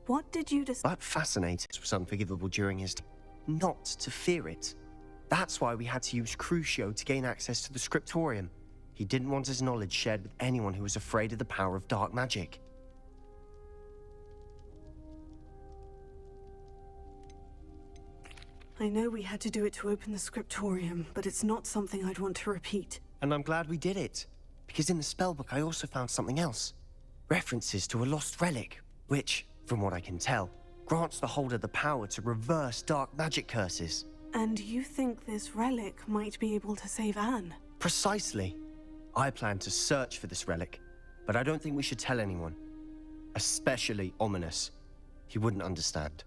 What did you decide? But fascinated was unforgivable during his time. Not to fear it. That's why we had to use Crucio to gain access to the scriptorium. He didn't want his knowledge shared with anyone who was afraid of the power of dark magic. I know we had to do it to open the scriptorium, but it's not something I'd want to repeat. And I'm glad we did it, because in the spellbook I also found something else. References to a lost relic, which, from what I can tell, grants the holder the power to reverse dark magic curses. And you think this relic might be able to save Anne? Precisely. I plan to search for this relic, but I don't think we should tell anyone. Especially Ominous. He wouldn't understand.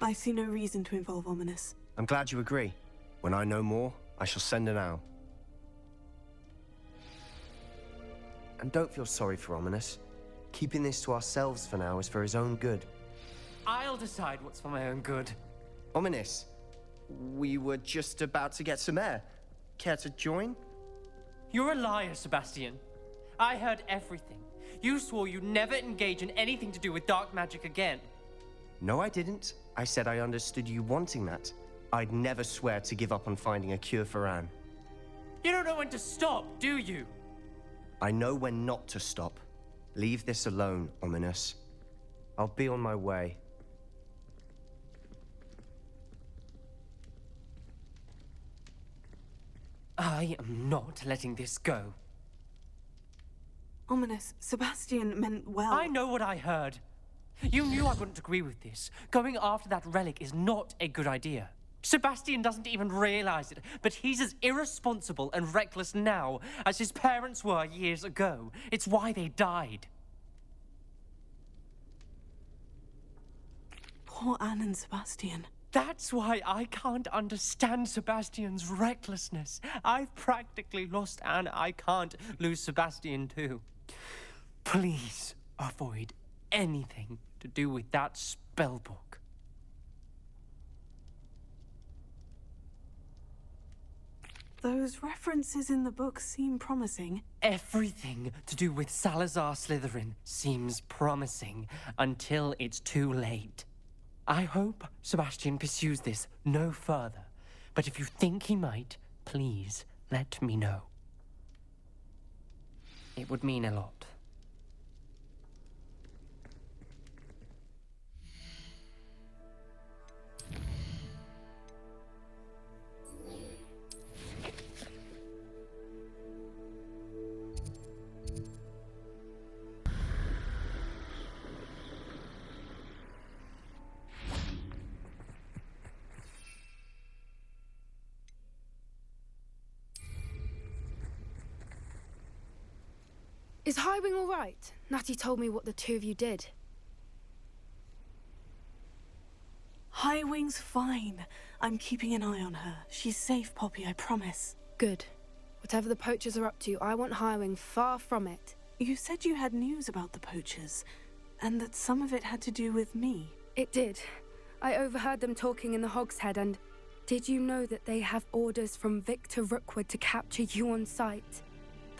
I see no reason to involve Ominous. I'm glad you agree. When I know more, I shall send an owl. And don't feel sorry for Ominous. Keeping this to ourselves for now is for his own good. I'll decide what's for my own good. Ominous, we were just about to get some air. Care to join? You're a liar, Sebastian. I heard everything. You swore you'd never engage in anything to do with dark magic again. No, I didn't. I said I understood you wanting that. I'd never swear to give up on finding a cure for Anne. You don't know when to stop, do you? I know when not to stop. Leave this alone, Ominous. I'll be on my way. I am not letting this go. Ominous, Sebastian meant well. I know what I heard. You knew I wouldn't agree with this. Going after that relic is not a good idea. Sebastian doesn't even realize it, but he's as irresponsible and reckless now as his parents were years ago. It's why they died. Poor Anne and Sebastian. That's why I can't understand Sebastian's recklessness. I've practically lost Anne. I can't lose Sebastian too. Please avoid anything to do with that spellbook. Those references in the book seem promising. Everything to do with Salazar Slytherin seems promising until it's too late. I hope Sebastian pursues this no further, but if you think he might, please let me know. It would mean a lot. Is Highwing all right? Natty told me what the two of you did. Highwing's fine. I'm keeping an eye on her. She's safe, Poppy, I promise. Good. Whatever the poachers are up to, I want Highwing far from it. You said you had news about the poachers, and that some of it had to do with me. It did. I overheard them talking in the Hogshead, and did you know that they have orders from Victor Rookwood to capture you on sight?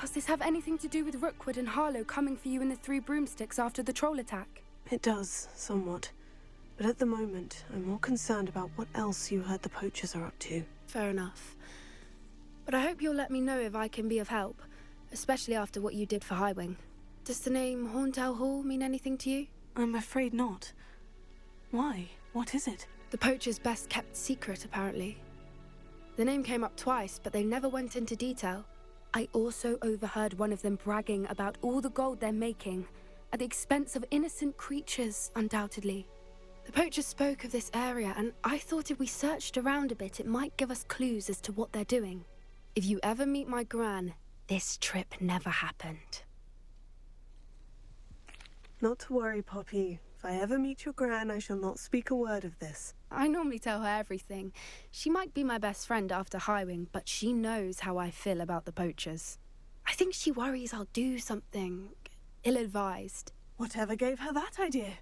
Does this have anything to do with Rookwood and Harlow coming for you in the Three Broomsticks after the troll attack? It does, somewhat. But at the moment, I'm more concerned about what else you heard the poachers are up to. Fair enough. But I hope you'll let me know if I can be of help, especially after what you did for Highwing. Does the name Horntown Hall mean anything to you? I'm afraid not. Why? What is it? The poachers' best kept secret, apparently. The name came up twice, but they never went into detail. I also overheard one of them bragging about all the gold they're making, at the expense of innocent creatures, undoubtedly. The poachers spoke of this area, and I thought if we searched around a bit, it might give us clues as to what they're doing. If you ever meet my gran, this trip never happened. Not to worry, Poppy. If I ever meet your gran, I shall not speak a word of this. I normally tell her everything. She might be my best friend after Highwing, but she knows how I feel about the poachers. I think she worries I'll do something ill-advised. Whatever gave her that idea?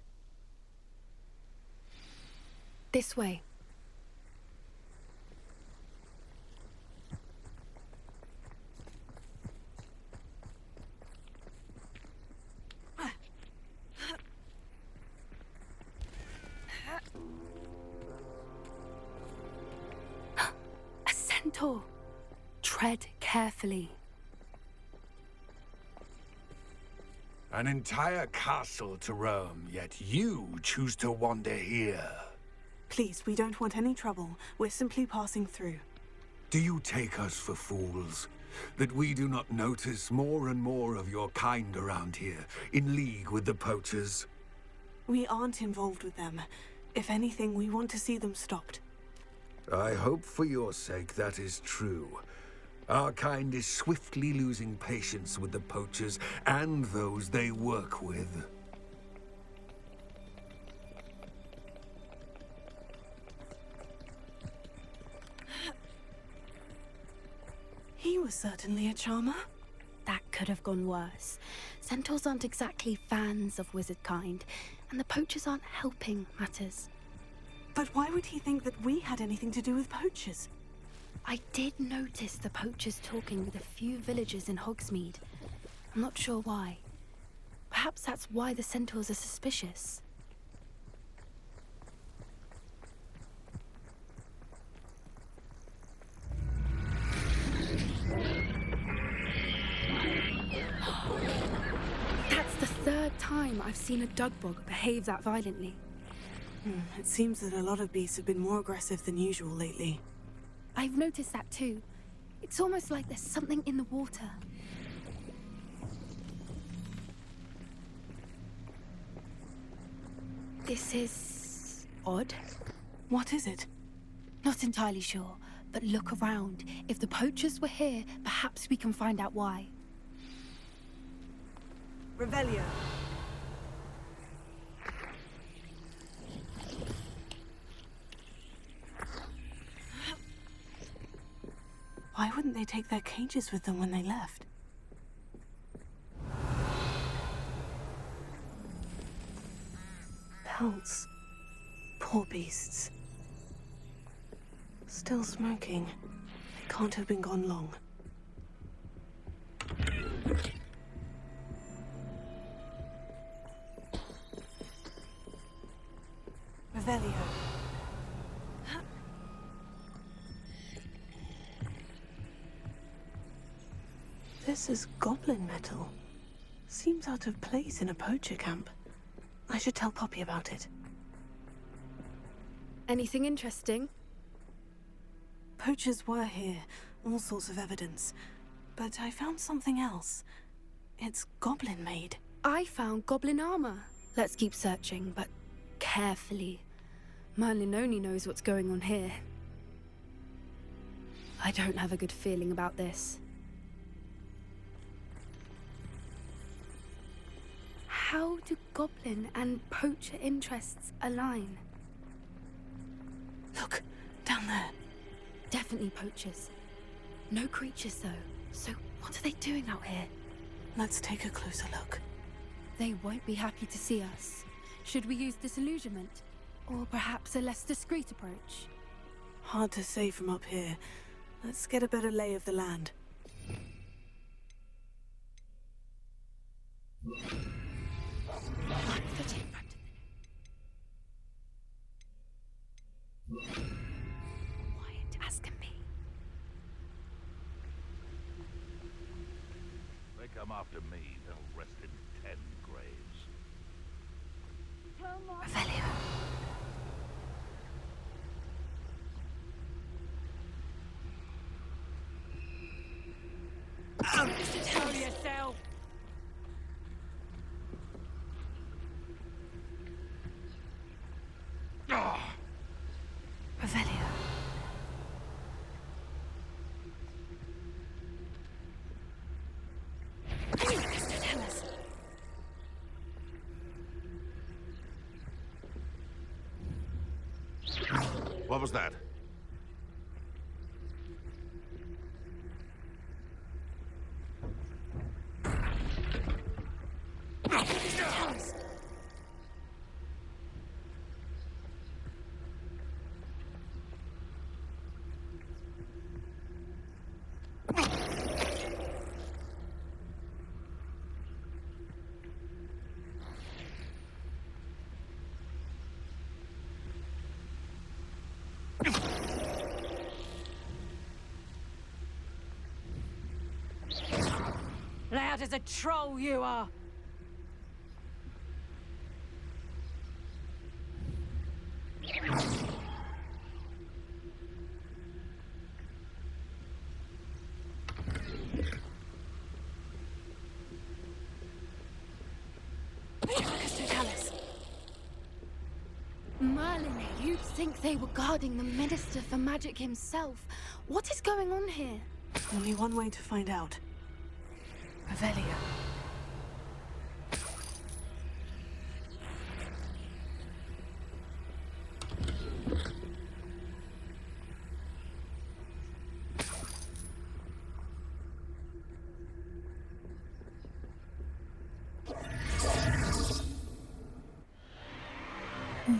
This way. Centaur. Tread carefully. An entire castle to roam, yet you choose to wander here. Please, we don't want any trouble. We're simply passing through. Do you take us for fools? That we do not notice more and more of your kind around here, in league with the poachers? We aren't involved with them. If anything, we want to see them stopped. I hope for your sake that is true. Our kind is swiftly losing patience with the poachers and those they work with. He was certainly a charmer. That could have gone worse. Centaurs aren't exactly fans of wizard kind, and the poachers aren't helping matters. But why would he think that we had anything to do with poachers? I did notice the poachers talking with a few villagers in Hogsmeade. I'm not sure why. Perhaps that's why the centaurs are suspicious. That's the third time I've seen a dugbog behave that violently. It seems that a lot of beasts have been more aggressive than usual lately. I've noticed that too. It's almost like there's something in the water. This is odd. What is it? Not entirely sure, but look around. If the poachers were here, perhaps we can find out why. Revelio. Why wouldn't they take their cages with them when they left? Pelts. Poor beasts. Still smoking. They can't have been gone long. Revelio. This is goblin metal. Seems out of place in a poacher camp. I should tell Poppy about it. Anything interesting? Poachers were here, all sorts of evidence. But I found something else. It's goblin-made. I found goblin armor. Let's keep searching, but carefully. Merlin only knows what's going on here. I don't have a good feeling about this. How do goblin and poacher interests align? Look, down there. Definitely poachers. No creatures, though. So what are they doing out here? Let's take a closer look. They won't be happy to see us. Should we use disillusionment? Or perhaps a less discreet approach? Hard to say from up here. Let's get a better lay of the land. One foot in front of them. Quiet as can be. They come after me, they'll rest in 10 graves. Revelio. Tell yourself! Revelio. Tell us. What was that? Loud as a troll you are. Merlin, you'd think they were guarding the Minister for Magic himself. What is going on here? Only one way to find out. Revelio.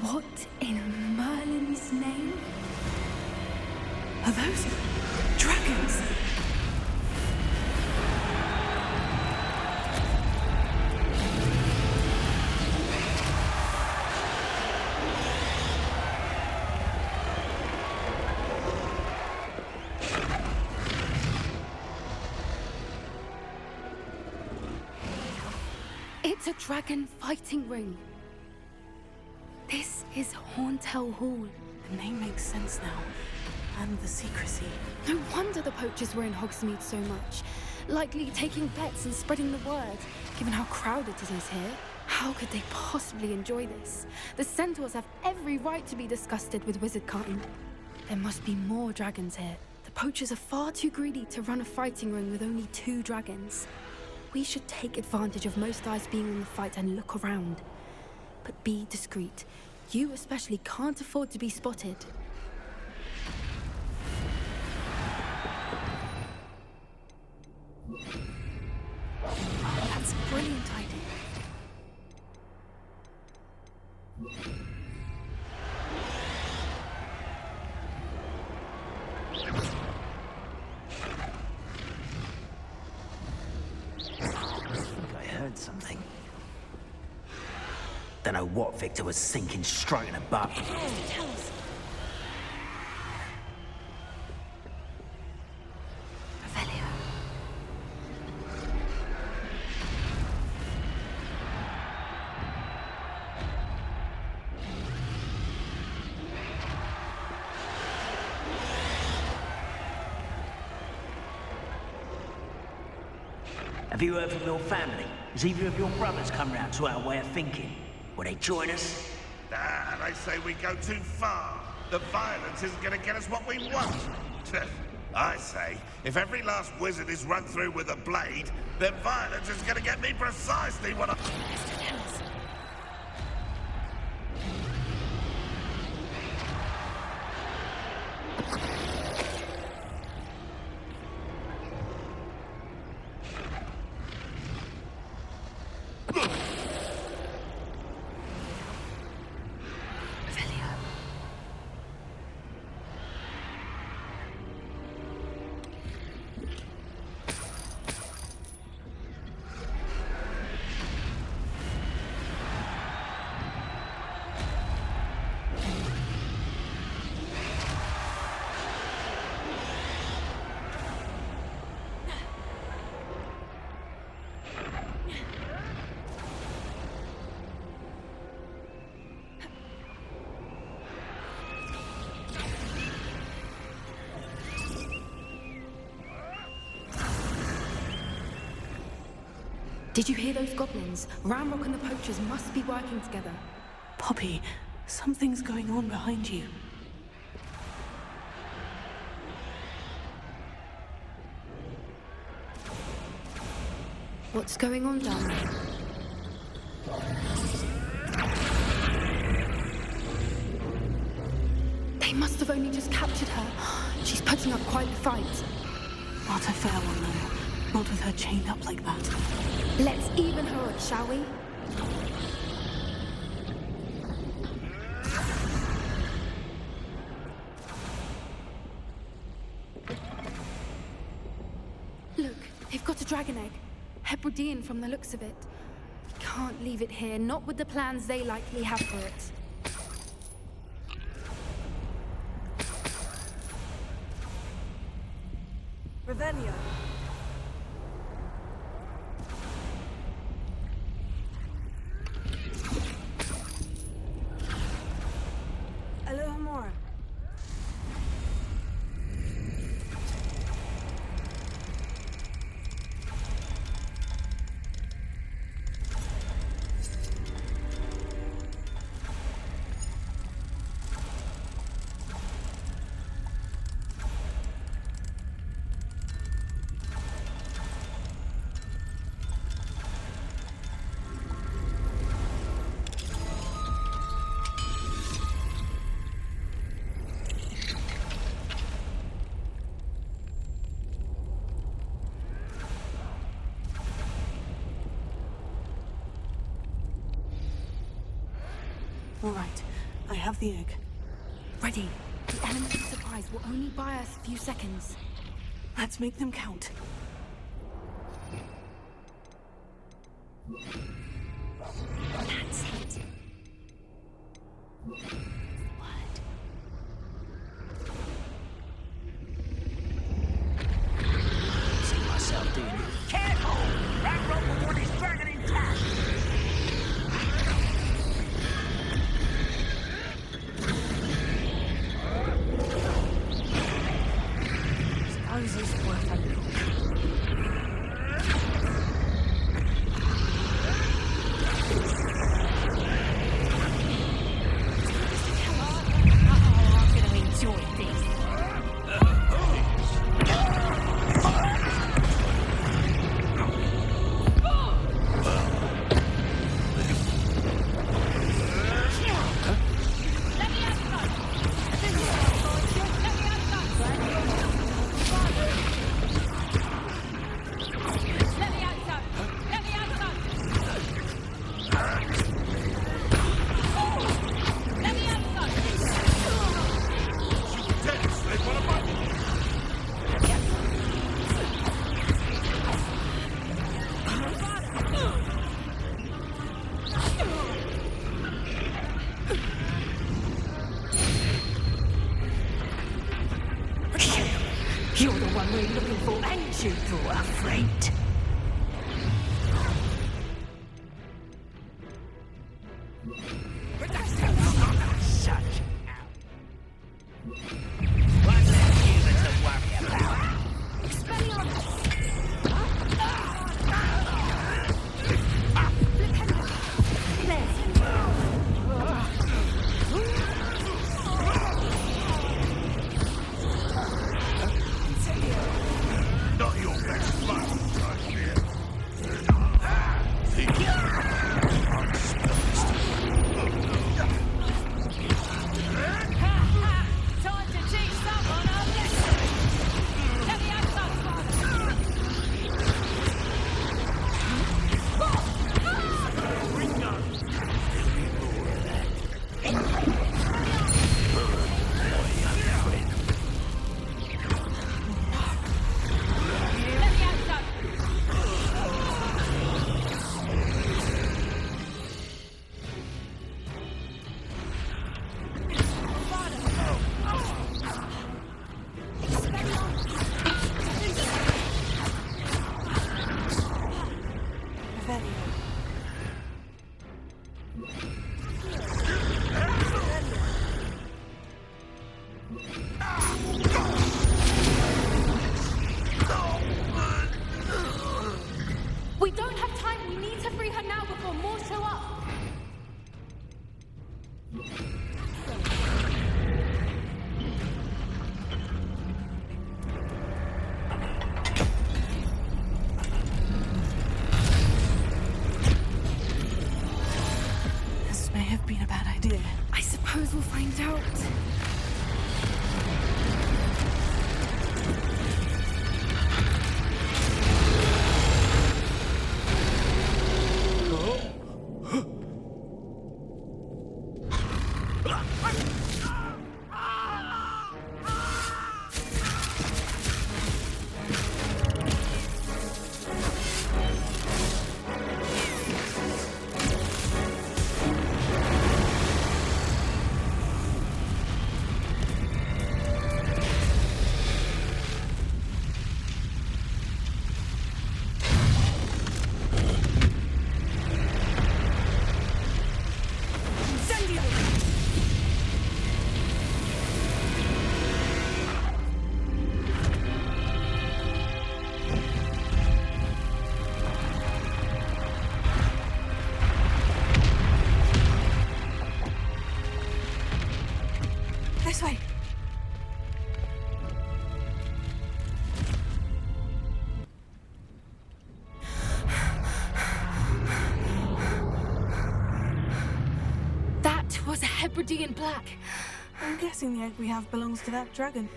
What in Merlin's name? Are those dragons? It's a dragon fighting ring. This is Horntail Hall. The name makes sense now. And the secrecy. No wonder the poachers were in Hogsmeade so much. Likely taking bets and spreading the word, given how crowded it is here. How could they possibly enjoy this? The centaurs have every right to be disgusted with wizardkind. There must be more dragons here. The poachers are far too greedy to run a fighting ring with only 2 dragons. We should take advantage of most eyes being on the fight and look around. But be discreet. You especially can't afford to be spotted. That's a brilliant idea. I heard something. Don't know what Victor was sinking, stroking a butt. Tell us. Revelio. Have you heard from your family? Has either of your brothers come round to our way of thinking? Will they join us? Ah, they say we go too far. The violence isn't going to get us what we want. I say, if every last wizard is run through with a blade, then violence is going to get me precisely what I... Did you hear those goblins? Ramrock and the poachers must be working together. Poppy, something's going on behind you. What's going on down there? They must have only just captured her. She's putting up quite the fight. Not a fair one, though. Not with her chained up like that. Let's even her up, shall we? Look, they've got a dragon egg. Hebridean from the looks of it. Can't leave it here, not with the plans they likely have for it. Revelio. All right, I have the egg. Ready. The element of surprise will only buy us a few seconds. Let's make them count. That's it. See myself doing it. Careful! That rope will is dragging intact. Suppose it's worth a look. I'm gonna enjoy this. You're the one we're looking for, and you, poor friend. Not your best fun, I fear. Time to teach someone a lesson. Let me have We don't have time. We need to free her now before more show up. This may have been a bad idea. I suppose we'll find out. This way. That was a Hebridean black. I'm guessing the egg we have belongs to that dragon.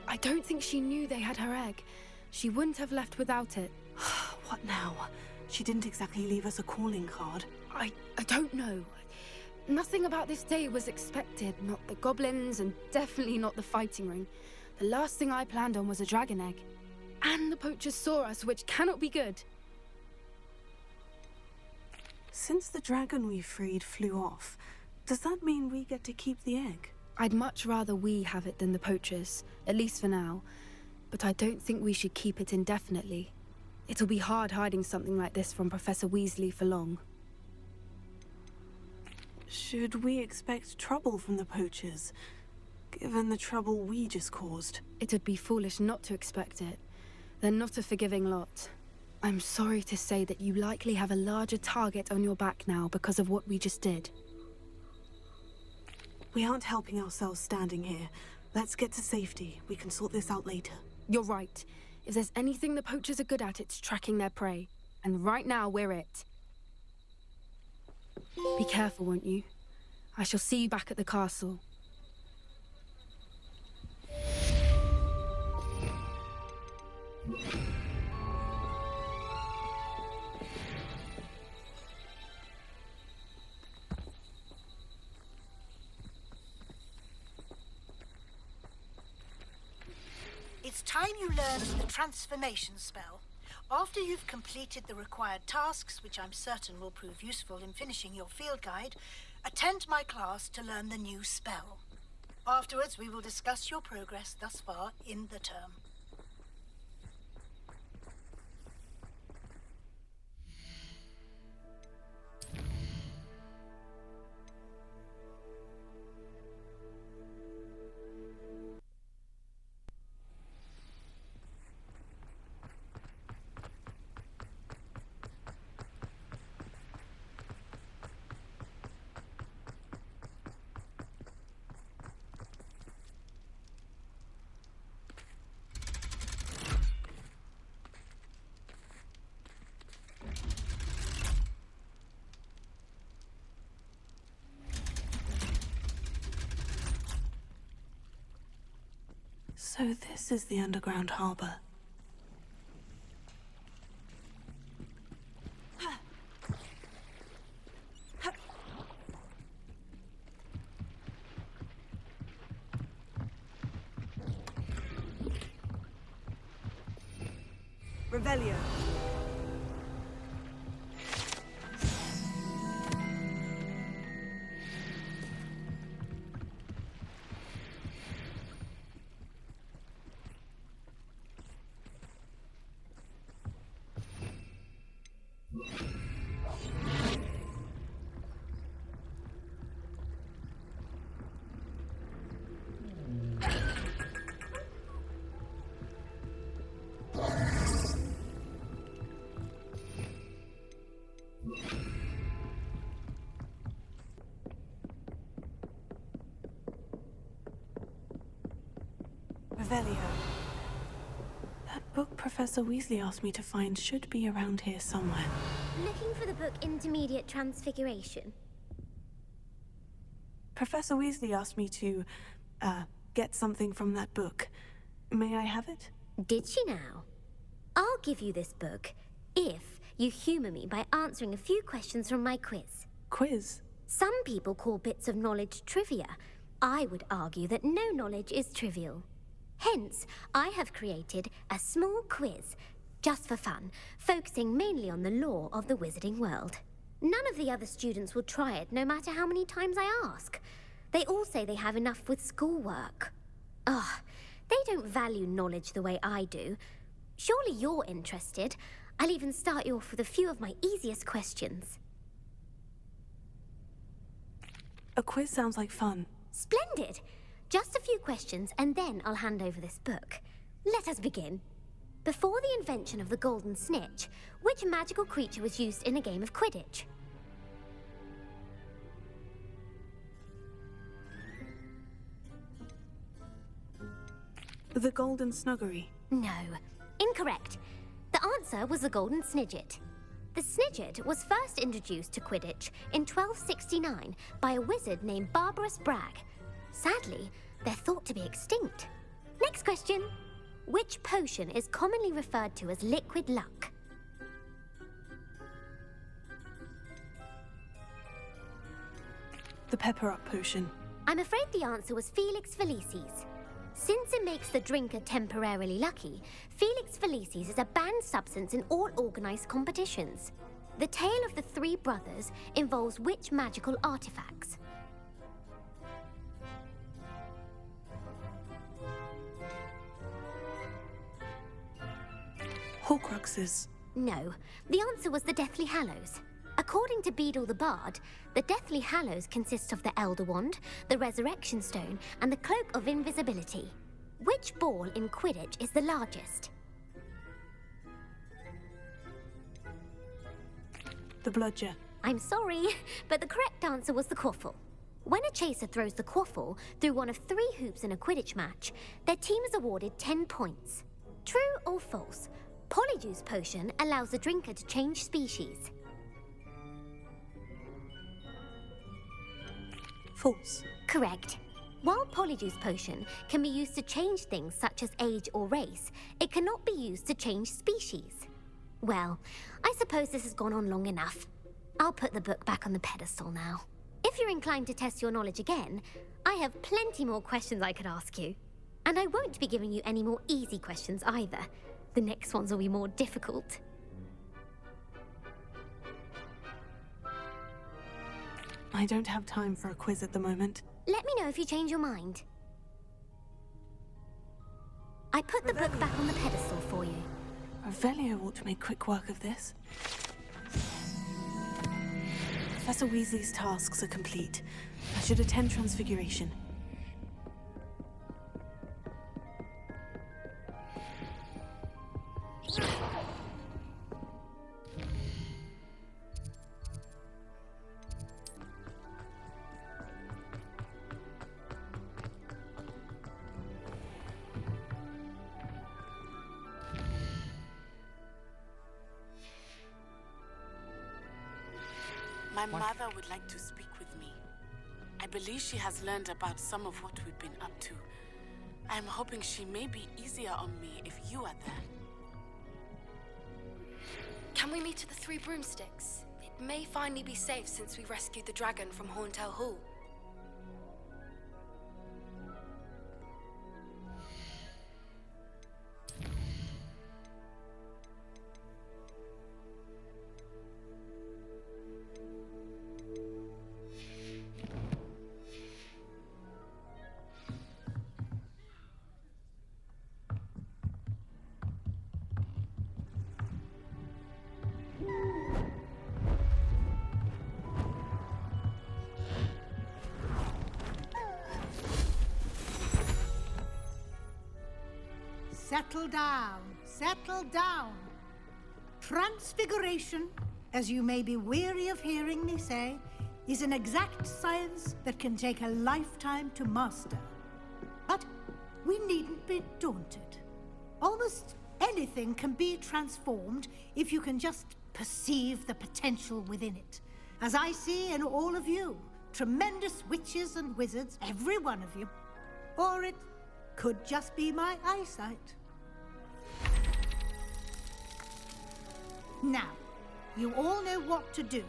I don't think she knew they had her egg. She wouldn't have left without it. What now? She didn't exactly leave us a calling card. I don't know. Nothing about this day was expected. Not the goblins, and definitely not the fighting ring. The last thing I planned on was a dragon egg. And the poachers saw us, which cannot be good. Since the dragon we freed flew off, does that mean we get to keep the egg? I'd much rather we have it than the poachers, at least for now. But I don't think we should keep it indefinitely. It'll be hard hiding something like this from Professor Weasley for long. Should we expect trouble from the poachers, given the trouble we just caused? It would be foolish not to expect it. They're not a forgiving lot. I'm sorry to say that you likely have a larger target on your back now because of what we just did. We aren't helping ourselves standing here. Let's get to safety. We can sort this out later. You're right. If there's anything the poachers are good at, it's tracking their prey. And right now, we're it. Be careful, won't you? I shall see you back at the castle. It's time you learned the transformation spell. After you've completed the required tasks, which I'm certain will prove useful in finishing your field guide, attend my class to learn the new spell. Afterwards, we will discuss your progress thus far in the term. So this is the underground harbor. Revelio. Revelio. That book Professor Weasley asked me to find should be around here somewhere. Looking for the book Intermediate Transfiguration? Professor Weasley asked me to, get something from that book. May I have it? Did she now? I'll give you this book if you humor me by answering a few questions from my quiz. Quiz? Some people call bits of knowledge trivia. I would argue that no knowledge is trivial. Hence, I have created a small quiz, just for fun, focusing mainly on the lore of the wizarding world. None of the other students will try it, no matter how many times I ask. They all say they have enough with schoolwork. Ugh, they don't value knowledge the way I do. Surely you're interested. I'll even start you off with a few of my easiest questions. A quiz sounds like fun. Splendid! Just a few questions, and then I'll hand over this book. Let us begin. Before the invention of the golden snitch, which magical creature was used in a game of Quidditch? The golden snuggery. No. Incorrect. The answer was the golden snidget. The snidget was first introduced to Quidditch in 1269 by a wizard named Barbarous Bragg. Sadly, they're thought to be extinct. Next question. Which potion is commonly referred to as liquid luck? The pepper up potion. I'm afraid the answer was Felix Felicis. Since it makes the drinker temporarily lucky, Felix Felicis is a banned substance in all organised competitions. The tale of the three brothers involves which magical artifacts? Horcruxes. No, the answer was the Deathly Hallows. According to Beadle the Bard, the Deathly Hallows consist of the Elder Wand, the Resurrection Stone, and the Cloak of Invisibility. Which ball in Quidditch is the largest? The bludger. I'm sorry, but the correct answer was the quaffle. When a chaser throws the quaffle through one of 3 hoops in a Quidditch match, their team is awarded 10 points. True or false? Polyjuice potion allows the drinker to change species. False. Correct. While Polyjuice potion can be used to change things such as age or race, it cannot be used to change species. Well, I suppose this has gone on long enough. I'll put the book back on the pedestal now. If you're inclined to test your knowledge again, I have plenty more questions I could ask you. And I won't be giving you any more easy questions either. The next ones will be more difficult. I don't have time for a quiz at the moment. Let me know if you change your mind. I put the book back on the pedestal for you. Revelio ought to make quick work of this. Professor Weasley's tasks are complete. I should attend Transfiguration. My mother would like to speak with me. I believe she has learned about some of what we've been up to. I'm hoping she may be easier on me if you are there. Can we meet at the Three Broomsticks? It may finally be safe since we rescued the dragon from Horntail Hall. Settle down, settle down. Transfiguration, as you may be weary of hearing me say, is an exact science that can take a lifetime to master. But we needn't be daunted. Almost anything can be transformed if you can just perceive the potential within it. As I see in all of you, tremendous witches and wizards, every one of you. Or it could just be my eyesight. Now, you all know what to do.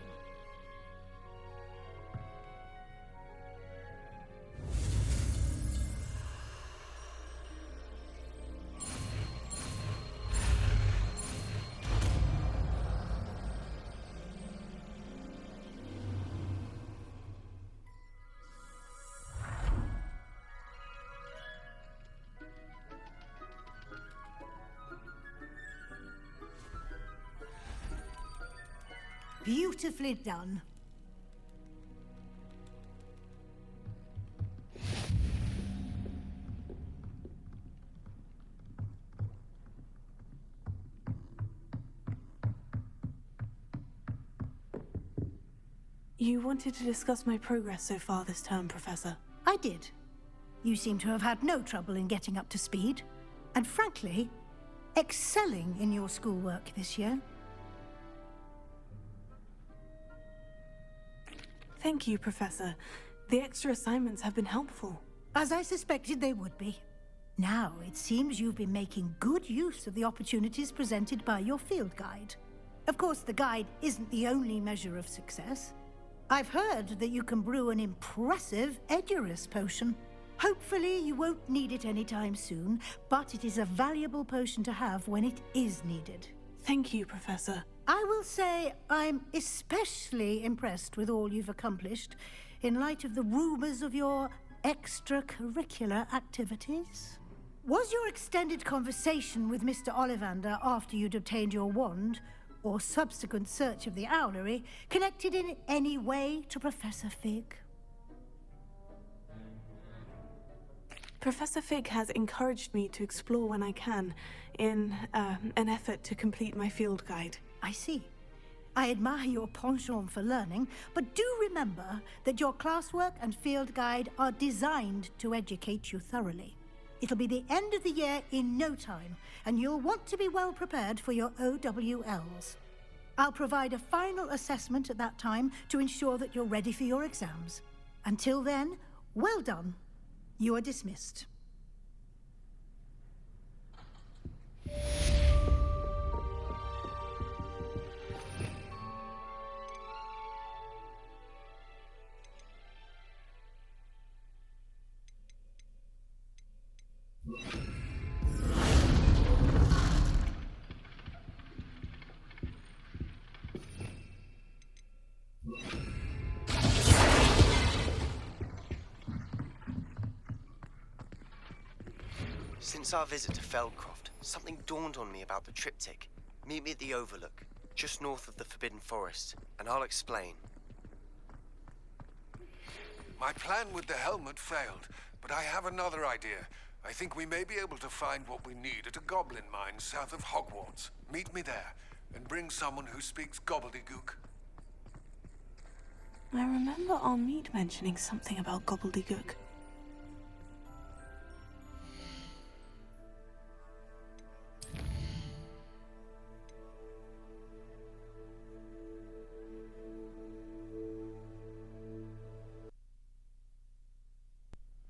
Beautifully done. You wanted to discuss my progress so far this term, Professor. I did. You seem to have had no trouble in getting up to speed, and frankly, excelling in your schoolwork this year. Thank you, Professor. The extra assignments have been helpful. As I suspected they would be. Now, it seems you've been making good use of the opportunities presented by your field guide. Of course, the guide isn't the only measure of success. I've heard that you can brew an impressive Edurus potion. Hopefully, you won't need it anytime soon, but it is a valuable potion to have when it is needed. Thank you, Professor. I will say I'm especially impressed with all you've accomplished in light of the rumors of your extracurricular activities. Was your extended conversation with Mr. Ollivander after you'd obtained your wand, or subsequent search of the owlery, connected in any way to Professor Fig? Professor Fig has encouraged me to explore when I can, in an effort to complete my field guide. I see. I admire your penchant for learning, but do remember that your classwork and field guide are designed to educate you thoroughly. It'll be the end of the year in no time, and you'll want to be well prepared for your OWLs. I'll provide a final assessment at that time to ensure that you're ready for your exams. Until then, well done. You are dismissed. Since our visit to Feldcroft, something dawned on me about the triptych. Meet me at the Overlook, just north of the Forbidden Forest, and I'll explain. My plan with the helmet failed, but I have another idea. I think we may be able to find what we need at a goblin mine south of Hogwarts. Meet me there, and bring someone who speaks Gobbledegook. I remember our meet mentioning something about Gobbledegook.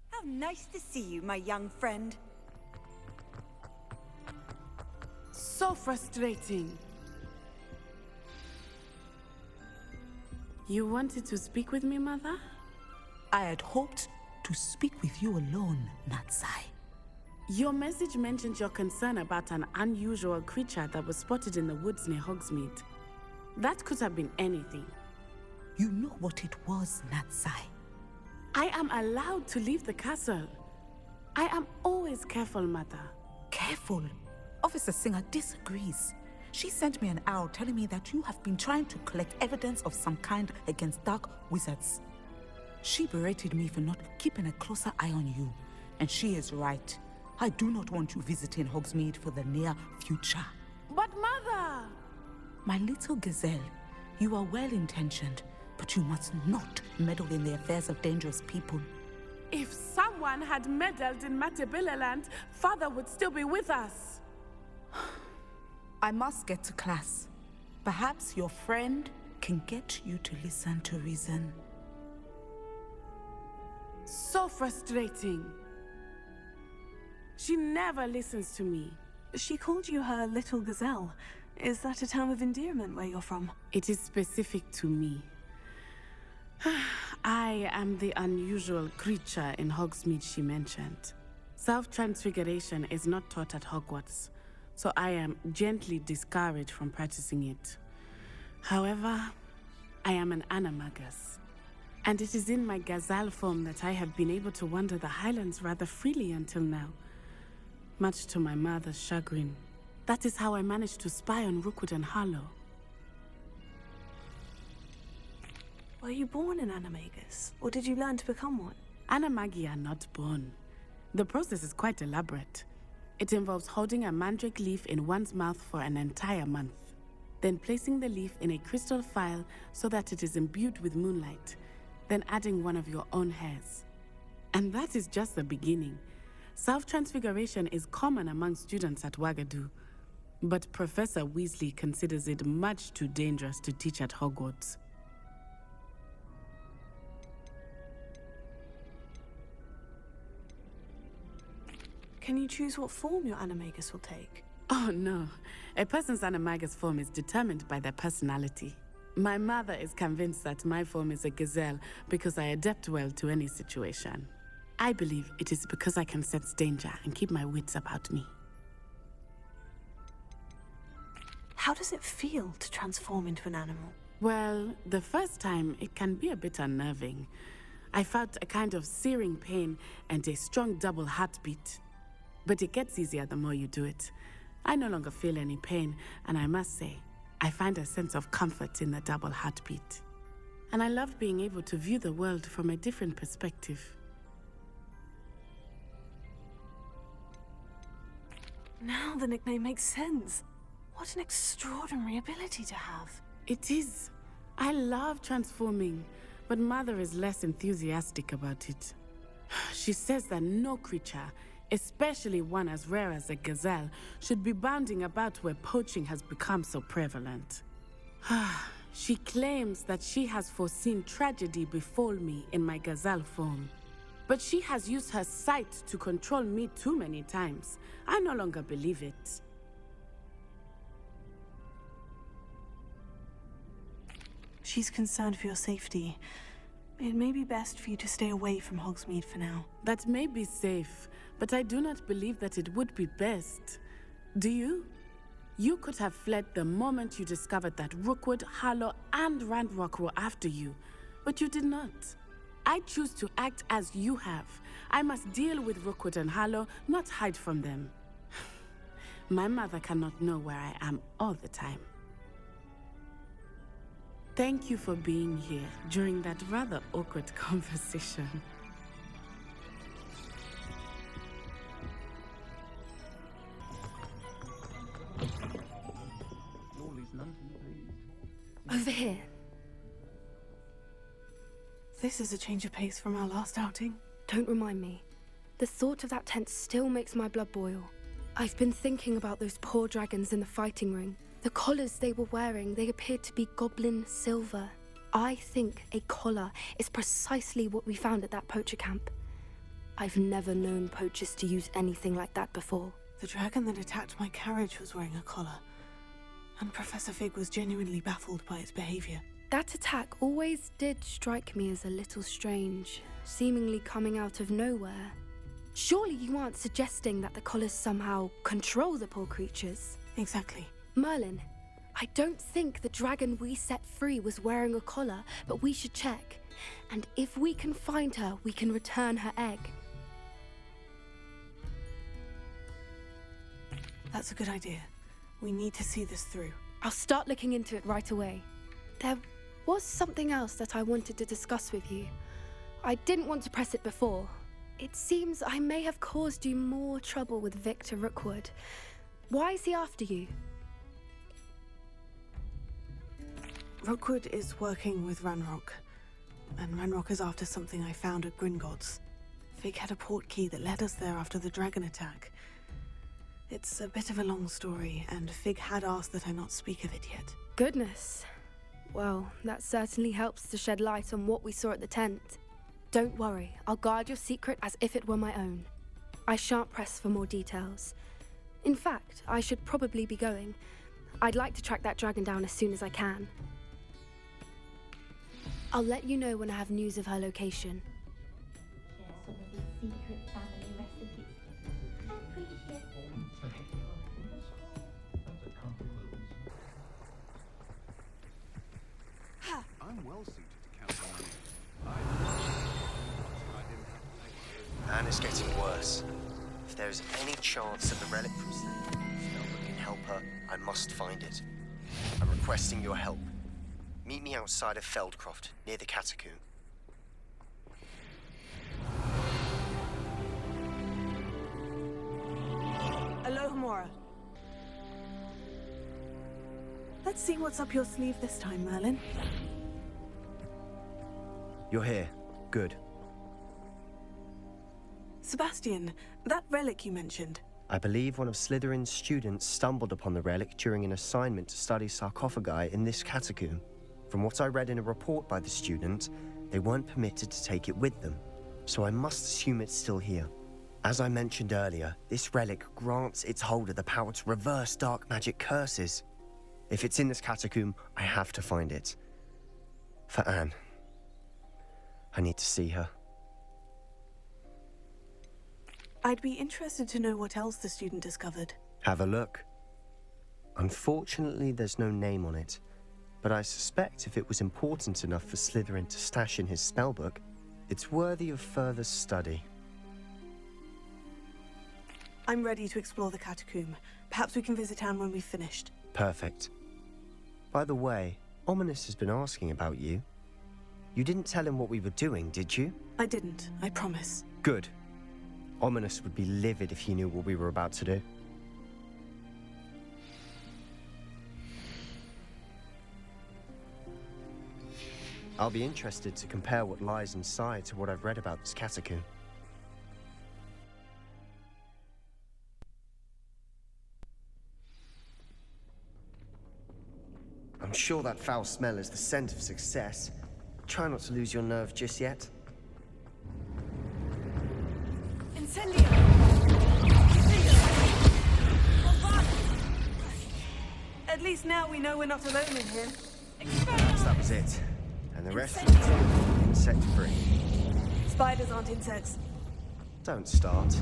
How nice to see you, my young friend. So frustrating. You wanted to speak with me, Mother? I had hoped to speak with you alone, Natsai. Your message mentioned your concern about an unusual creature that was spotted in the woods near Hogsmeade. That could have been anything. You know what it was, Natsai. I am allowed to leave the castle. I am always careful, Mother. Careful? Officer Singer disagrees. She sent me an owl telling me that you have been trying to collect evidence of some kind against dark wizards. She berated me for not keeping a closer eye on you. And she is right. I do not want you visiting Hogsmeade for the near future. But Mother! My little gazelle, you are well-intentioned, but you must not meddle in the affairs of dangerous people. If someone had meddled in Matabeleland, Father would still be with us. I must get to class. Perhaps your friend can get you to listen to reason. So frustrating. She never listens to me. She called you her little gazelle. Is that a term of endearment where you're from? It is specific to me. I am the unusual creature in Hogsmeade she mentioned. Self-transfiguration is not taught at Hogwarts, so I am gently discouraged from practicing it. However, I am an animagus, and it is in my gazelle form that I have been able to wander the Highlands rather freely until now, much to my mother's chagrin. That is how I managed to spy on Rookwood and Harlow. Were you born an animagus, or did you learn to become one? Animagi are not born. The process is quite elaborate. It involves holding a mandrake leaf in one's mouth for an entire month, then placing the leaf in a crystal phial so that it is imbued with moonlight, then adding one of your own hairs. And that is just the beginning. Self-transfiguration is common among students at Wagadu, but Professor Weasley considers it much too dangerous to teach at Hogwarts. Can you choose what form your animagus will take? Oh no. A person's animagus form is determined by their personality. My mother is convinced that my form is a gazelle because I adapt well to any situation. I believe it is because I can sense danger and keep my wits about me. How does it feel to transform into an animal? Well, the first time it can be a bit unnerving. I felt a kind of searing pain and a strong double heartbeat. But it gets easier the more you do it. I no longer feel any pain, and I must say, I find a sense of comfort in the double heartbeat. And I love being able to view the world from a different perspective. Now the nickname makes sense. What an extraordinary ability to have. It is. I love transforming, but Mother is less enthusiastic about it. She says that no creature, especially one as rare as a gazelle, should be bounding about where poaching has become so prevalent. She claims that she has foreseen tragedy befall me in my gazelle form. But she has used her sight to control me too many times. I no longer believe it. She's concerned for your safety. It may be best for you to stay away from Hogsmeade for now. That may be safe, but I do not believe that it would be best. Do you? You could have fled the moment you discovered that Rookwood, Harlow, and Ranrock were after you, but you did not. I choose to act as you have. I must deal with Rookwood and Harlow, not hide from them. My mother cannot know where I am all the time. Thank you for being here during that rather awkward conversation. Over here. This is a change of pace from our last outing. Don't remind me. The thought of that tent still makes my blood boil. I've been thinking about those poor dragons in the fighting ring. The collars they were wearing, they appeared to be goblin silver. I think a collar is precisely what we found at that poacher camp. I've never known poachers to use anything like that before. The dragon that attacked my carriage was wearing a collar, and Professor Fig was genuinely baffled by its behavior. That attack always did strike me as a little strange, seemingly coming out of nowhere. Surely you aren't suggesting that the collars somehow control the poor creatures? Exactly. Merlin, I don't think the dragon we set free was wearing a collar, but we should check. And if we can find her, we can return her egg. That's a good idea. We need to see this through. I'll start looking into it right away. There was something else that I wanted to discuss with you. I didn't want to press it before. It seems I may have caused you more trouble with Victor Rookwood. Why is he after you? Rookwood is working with Ranrock, and Ranrock is after something I found at Gringotts. Fig had a port key that led us there after the dragon attack. It's a bit of a long story, and Fig had asked that I not speak of it yet. Goodness. Well, that certainly helps to shed light on what we saw at the tent. Don't worry, I'll guard your secret as if it were my own. I shan't press for more details. In fact, I should probably be going. I'd like to track that dragon down as soon as I can. I'll let you know when I have news of her location. I'm well suited to count money. Anne is getting worse. If there is any chance that the relic from Slytherin can help her, I must find it. I'm requesting your help. Meet me outside of Feldcroft, near the Catacomb. Alohomora. Let's see what's up your sleeve this time, Merlin. You're here. Good. Sebastian, that relic you mentioned. I believe one of Slytherin's students stumbled upon the relic during an assignment to study sarcophagi in this catacomb. From what I read in a report by the student, they weren't permitted to take it with them, so I must assume it's still here. As I mentioned earlier, this relic grants its holder the power to reverse dark magic curses. If it's in this catacomb, I have to find it. For Anne. I need to see her. I'd be interested to know what else the student discovered. Have a look. Unfortunately, there's no name on it, but I suspect if it was important enough for Slytherin to stash in his spellbook, it's worthy of further study. I'm ready to explore the catacomb. Perhaps we can visit Anne when we've finished. Perfect. By the way, Ominous has been asking about you. You didn't tell him what we were doing, did you? I didn't, I promise. Good. Ominous would be livid if he knew what we were about to do. I'll be interested to compare what lies inside to what I've read about this catacomb. I'm sure that foul smell is the scent of success. Try not to lose your nerve just yet. Incendio! At least now we know we're not alone in here. Perhaps that was it. And the rest of it, insect-free. Spiders aren't insects. Don't start.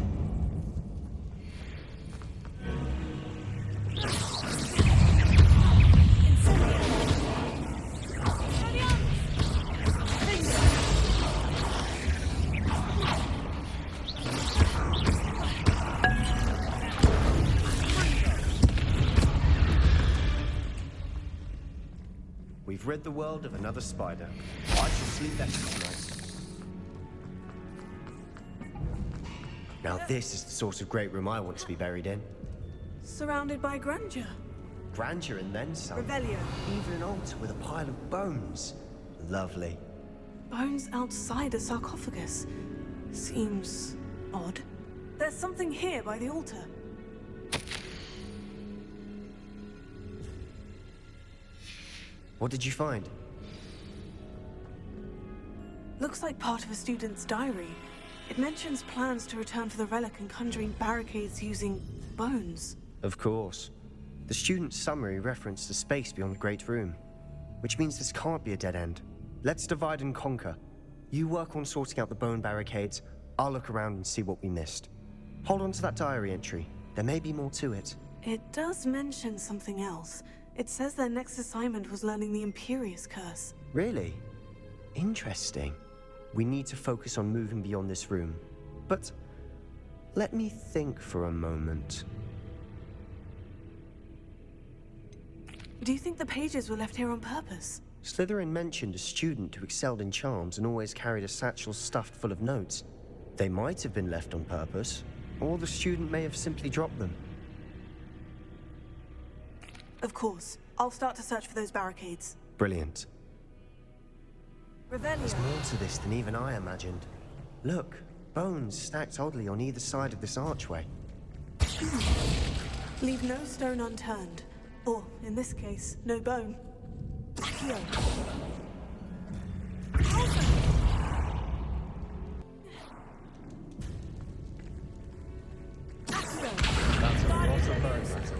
We've rid the world of another spider. I shall sleep better tonight. Now this is the sort of great room I want to be buried in. Surrounded by grandeur. Grandeur and then some. Revelio. Even an altar with a pile of bones. Lovely. Bones outside a sarcophagus. Seems odd. There's something here by the altar. What did you find? Looks like part of a student's diary. It mentions plans to return for the relic and conjuring barricades using bones. Of course. The student's summary referenced a space beyond the Great Room, which means this can't be a dead end. Let's divide and conquer. You work on sorting out the bone barricades, I'll look around and see what we missed. Hold on to that diary entry. There may be more to it. It does mention something else. It says their next assignment was learning the Imperious Curse. Really? Interesting. We need to focus on moving beyond this room. But let me think for a moment. Do you think the pages were left here on purpose? Slytherin mentioned a student who excelled in charms and always carried a satchel stuffed full of notes. They might have been left on purpose, or the student may have simply dropped them. Of course. I'll start to search for those barricades. Brilliant. Revelio. There's more to this than even I imagined. Look, bones stacked oddly on either side of this archway. Leave no stone unturned. Or, in this case, no bone. Accio. That's a lot of bones.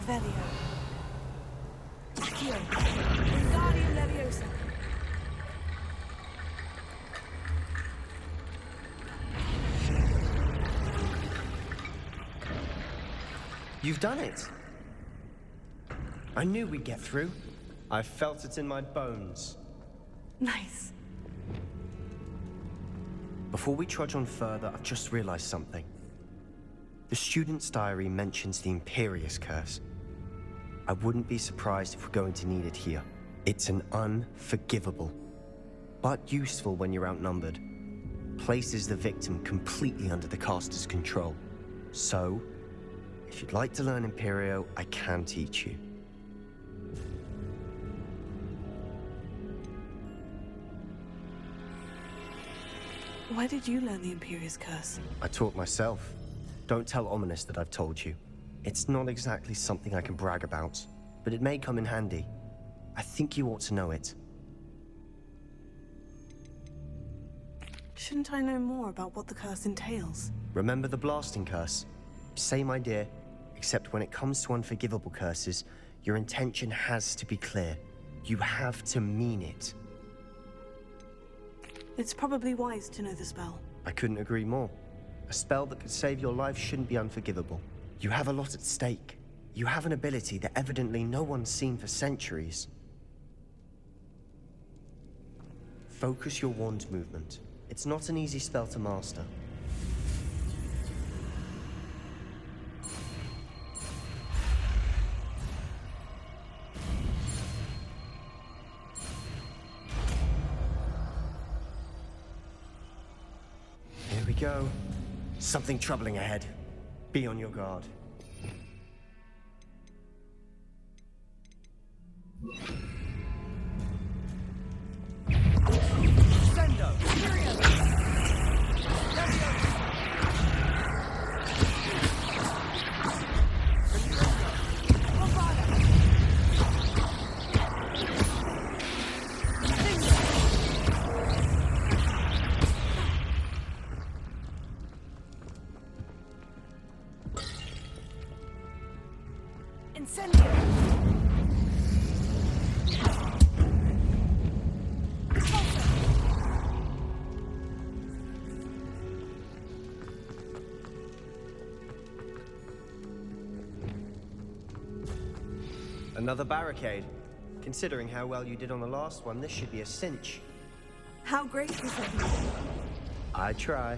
Revelio. Accio. Wingardium Leviosa. You've done it! I knew we'd get through. I felt it in my bones. Nice. Before we trudge on further, I've just realized something. The student's diary mentions the Imperious Curse. I wouldn't be surprised if we're going to need it here. It's an unforgivable, but useful when you're outnumbered. places the victim completely under the caster's control. So, if you'd like to learn Imperio, I can teach you. Why did you learn the Imperious Curse? I taught myself. Don't tell Ominous that I've told you. It's not exactly something I can brag about, but it may come in handy. I think you ought to know it. Shouldn't I know more about what the curse entails? Remember the blasting curse? Same idea, except when it comes to unforgivable curses, your intention has to be clear. You have to mean it. It's probably wise to know the spell. I couldn't agree more. A spell that could save your life shouldn't be unforgivable. You have a lot at stake. You have an ability that evidently no one's seen for centuries. Focus your wand movement. It's not an easy spell to master. Here we go. Something troubling ahead. Be on your guard. Another barricade. Considering how well you did on the last one, this should be a cinch. How gracious of you. I try.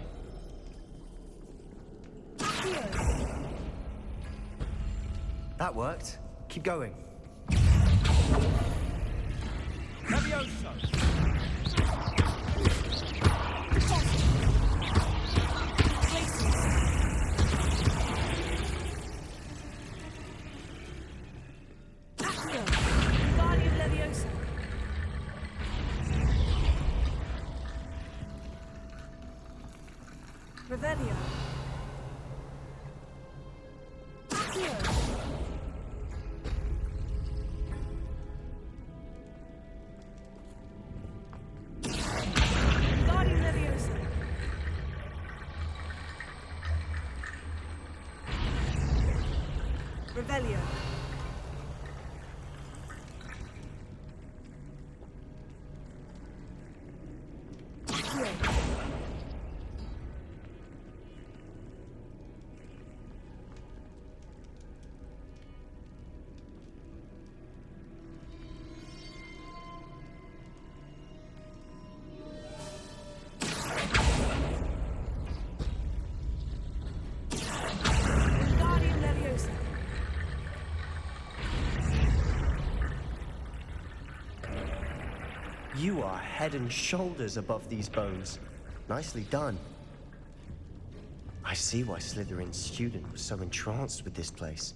That worked. Keep going. Revelio. Revelio. You are head and shoulders above these bones. Nicely done. I see why Slytherin's student was so entranced with this place.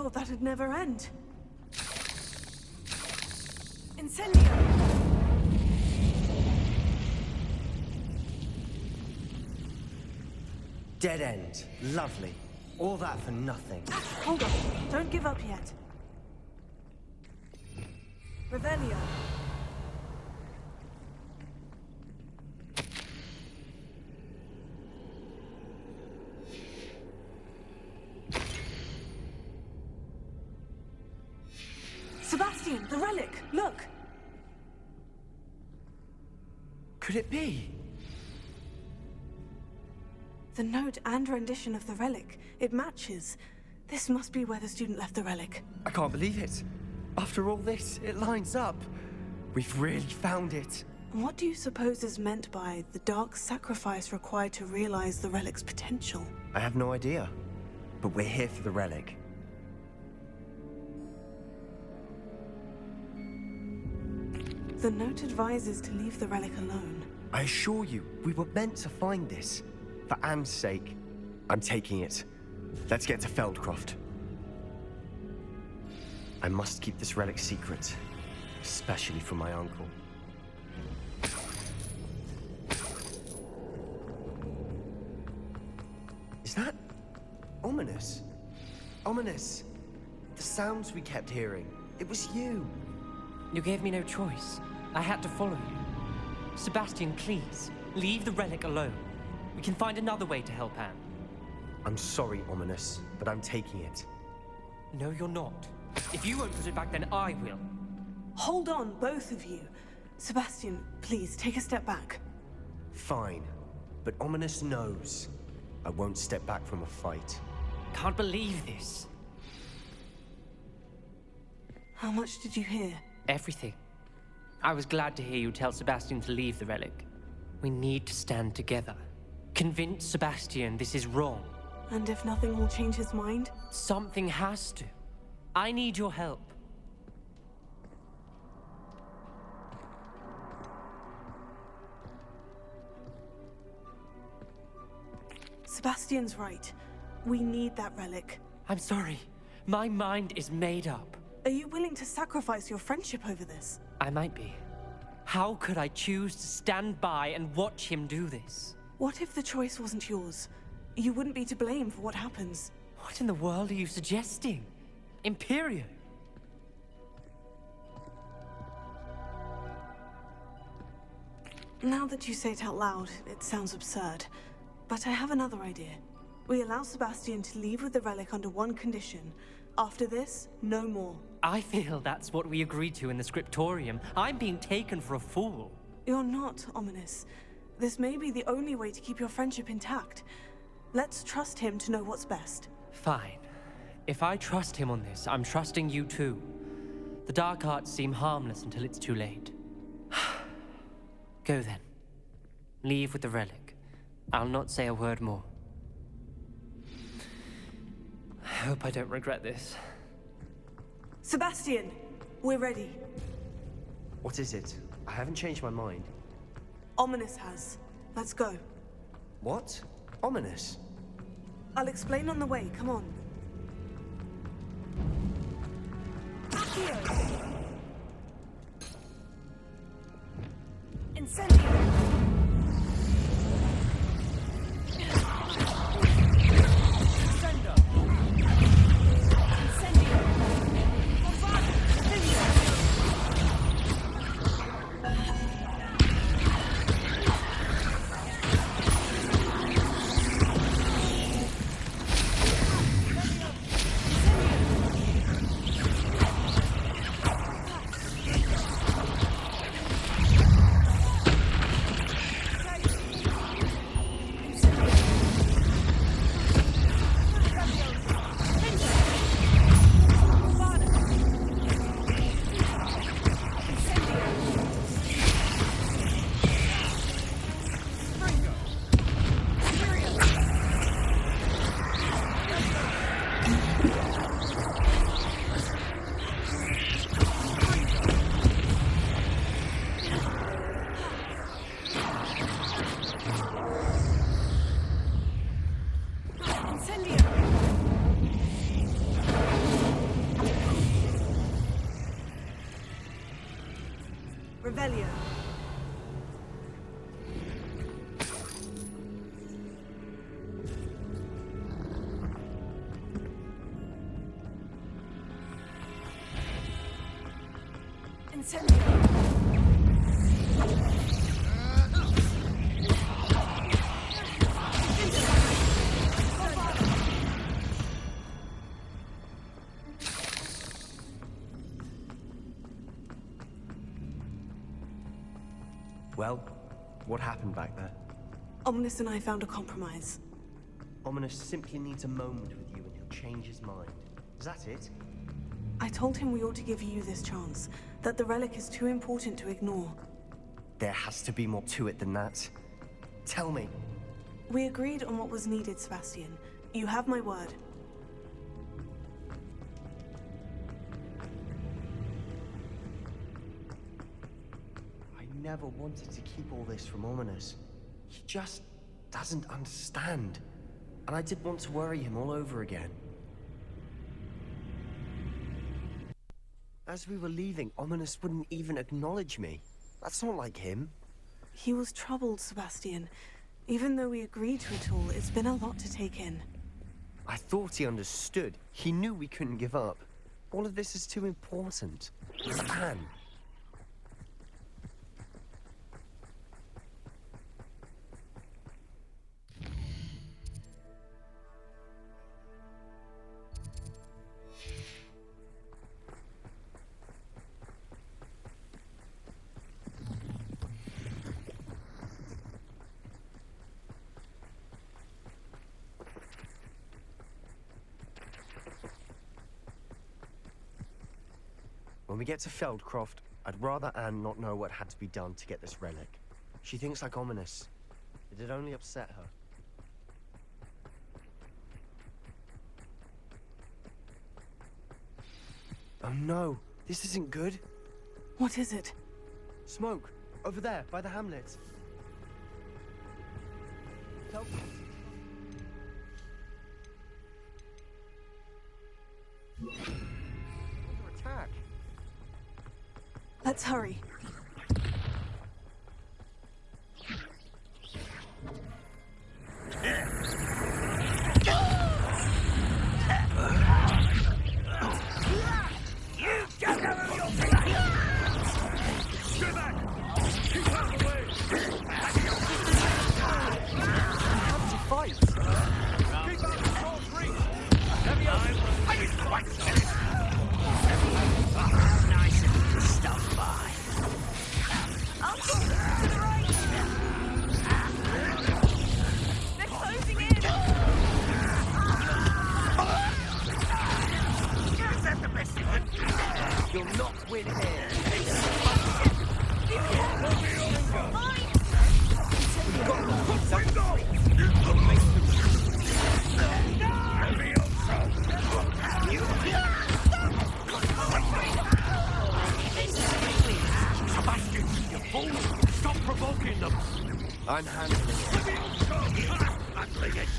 thought that'd never end. Incendio! Dead end. Lovely. All that for nothing. Hold on. Don't give up yet. Revelio. Sebastian, the relic! Look! Could it be? The note and rendition of the relic. It matches. This must be where the student left the relic. I can't believe it. After all this, it lines up. We've really found it. What do you suppose is meant by the dark sacrifice required to realize the relic's potential? I have no idea. But we're here for the relic. The note advises to leave the relic alone. I assure you, we were meant to find this. For Anne's sake, I'm taking it. Let's get to Feldcroft. I must keep this relic secret, especially from my uncle. Is that ominous? Ominous. The sounds we kept hearing. It was you. You gave me no choice. I had to follow you. Sebastian, please, leave the relic alone. We can find another way to help Anne. I'm sorry, Ominous, but I'm taking it. No, you're not. If you won't put it back, then I will. Hold on, both of you. Sebastian, please, take a step back. Fine, but Ominous knows. I won't step back from a fight. Can't believe this. How much did you hear? Everything. I was glad to hear you tell Sebastian to leave the relic. We need to stand together. Convince Sebastian this is wrong. And if nothing will change his mind? Something has to. I need your help. Sebastian's right. We need that relic. I'm sorry. My mind is made up. Are you willing to sacrifice your friendship over this? I might be. How could I choose to stand by and watch him do this? What if the choice wasn't yours? You wouldn't be to blame for what happens. What in the world are you suggesting? Imperio? Now that you say it out loud, it sounds absurd. But I have another idea. We allow Sebastian to leave with the relic under one condition. After this, no more. I feel that's what we agreed to in the scriptorium. I'm being taken for a fool. You're not, Ominous. This may be the only way to keep your friendship intact. Let's trust him to know what's best. Fine. If I trust him on this, I'm trusting you too. The dark arts seem harmless until it's too late. Go then. Leave with the relic. I'll not say a word more. I hope I don't regret this. Sebastian, we're ready. What is it? I haven't changed my mind. Ominous has. Let's go. What? Ominous? I'll explain on the way. Come on. Accio! Incendio! Revelio. Incendio. Well, what happened back there? Ominous and I found a compromise. Ominous simply needs a moment with you and he'll change his mind. Is that it? I told him we ought to give you this chance, that the relic is too important to ignore. There has to be more to it than that. Tell me. We agreed on what was needed, Sebastian. You have my word. I never wanted to keep all this from Ominous. He just doesn't understand. And I did want to worry him all over again. As we were leaving, Ominous wouldn't even acknowledge me. That's not like him. He was troubled, Sebastian. Even though we agreed to it all, it's been a lot to take in. I thought he understood. He knew we couldn't give up. All of this is too important. Stan. When we get to Feldcroft, I'd rather Anne not know what had to be done to get this relic. She thinks like Ominous. It'd only upset her. Oh no, this isn't good. What is it? Smoke, over there, by the hamlet. Feldcroft. Under attack. Let's hurry. You'll not win here. Sebastian, you fool! Stop provoking them! I'm handling it. I'm leaving.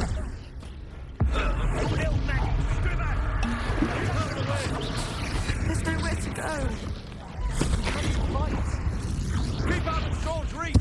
Little maggot, stay back! Out of the way! There's nowhere to go. Keep out of Sword's reach!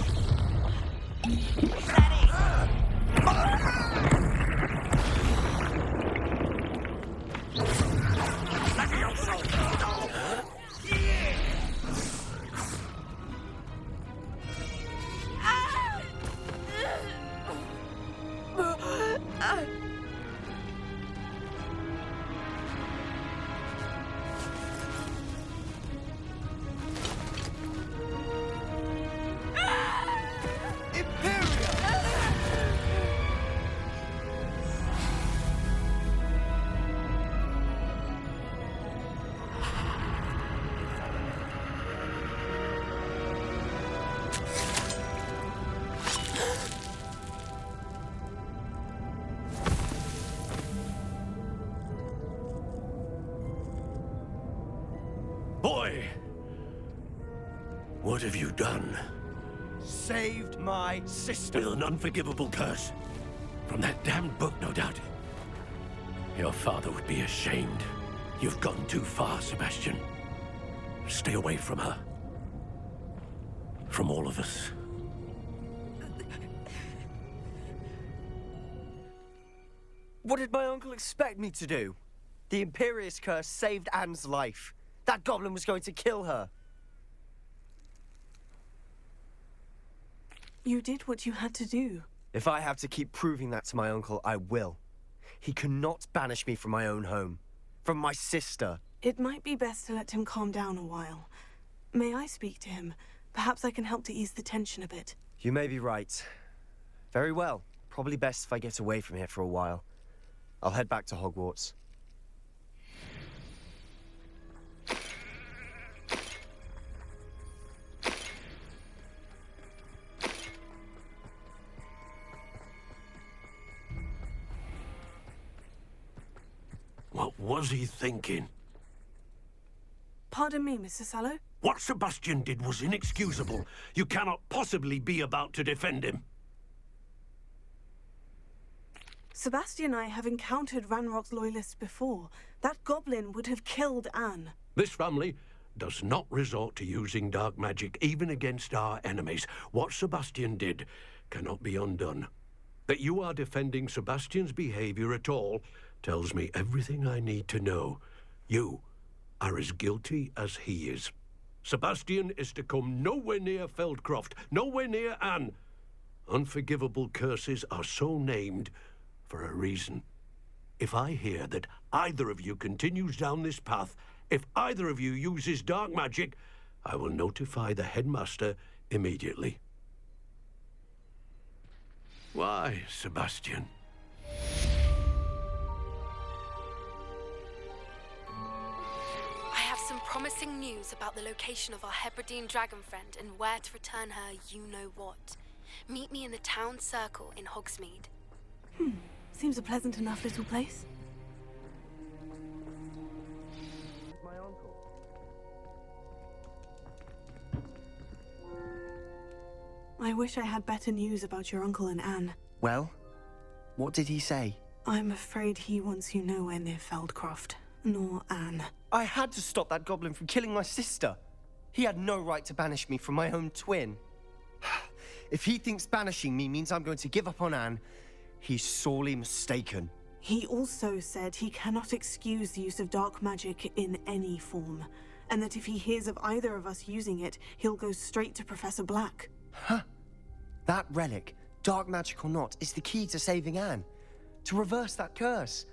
Boy! What have you done? Saved my sister. With an unforgivable curse. From that damned book, no doubt. Your father would be ashamed. You've gone too far, Sebastian. Stay away from her. from all of us. What did my uncle expect me to do? The Imperious curse saved Anne's life. That goblin was going to kill her. You did what you had to do. If I have to keep proving that to my uncle, I will. He cannot banish me from my own home. From my sister. It might be best to let him calm down a while. May I speak to him? Perhaps I can help to ease the tension a bit. You may be right. Very well. Probably best if I get away from here for a while. I'll head back to Hogwarts. What was he thinking? Pardon me, Mr. Sallow? What Sebastian did was inexcusable. You cannot possibly be about to defend him. Sebastian and I have encountered Ranrock's loyalists before. That goblin would have killed Anne. This family does not resort to using dark magic even against our enemies. What Sebastian did cannot be undone. That you are defending Sebastian's behavior at all tells me everything I need to know. You are as guilty as he is. Sebastian is to come nowhere near Feldcroft, nowhere near Anne. Unforgivable curses are so named for a reason. If I hear that either of you continues down this path, if either of you uses dark magic, I will notify the headmaster immediately. Why, Sebastian? I have some promising news about the location of our Hebridean dragon friend and where to return her you-know-what. Meet me in the town circle in Hogsmeade. Seems a pleasant enough little place. My uncle. I wish I had better news about your uncle and Anne. Well, what did he say? I'm afraid he wants you nowhere near Feldcroft, nor Anne. I had to stop that goblin from killing my sister. He had no right to banish me from my own twin. If he thinks banishing me means I'm going to give up on Anne, he's sorely mistaken. He also said he cannot excuse the use of dark magic in any form, and that if he hears of either of us using it, he'll go straight to Professor Black. Huh? That relic, dark magic or not, is the key to saving Anne. To reverse that curse.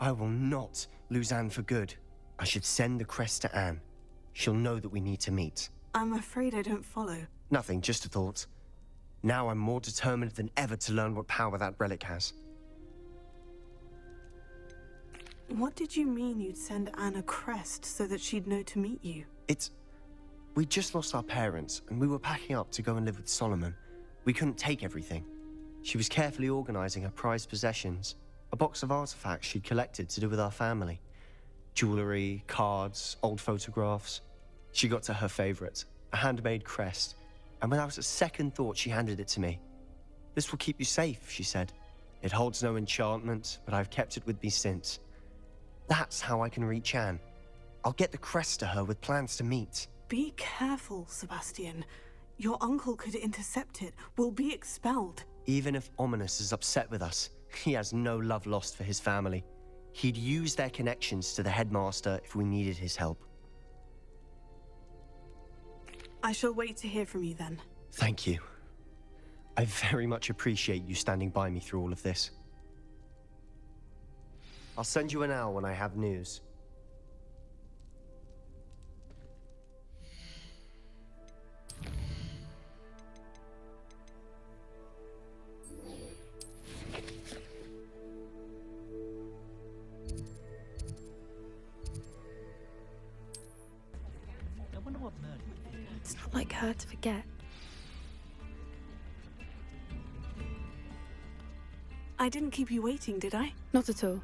I will not lose Anne for good. I should send the crest to Anne. She'll know that we need to meet. I'm afraid I don't follow. Nothing, just a thought. Now I'm more determined than ever to learn what power that relic has. What did you mean you'd send Anne a crest so that she'd know to meet you? We just lost our parents, and we were packing up to go and live with Solomon. We couldn't take everything. She was carefully organizing her prized possessions, a box of artifacts she'd collected to do with our family. Jewelry, cards, old photographs. She got to her favorite, a handmade crest, and when I was at second thought, she handed it to me. This will keep you safe, she said. It holds no enchantment, but I've kept it with me since. That's how I can reach Anne. I'll get the crest to her with plans to meet. Be careful, Sebastian. Your uncle could intercept it. We'll be expelled. Even if Ominous is upset with us, he has no love lost for his family. He'd use their connections to the headmaster if we needed his help. I shall wait to hear from you then. Thank you. I very much appreciate you standing by me through all of this. I'll send you an owl when I have news. It's not like her to forget. I didn't keep you waiting, did I? Not at all.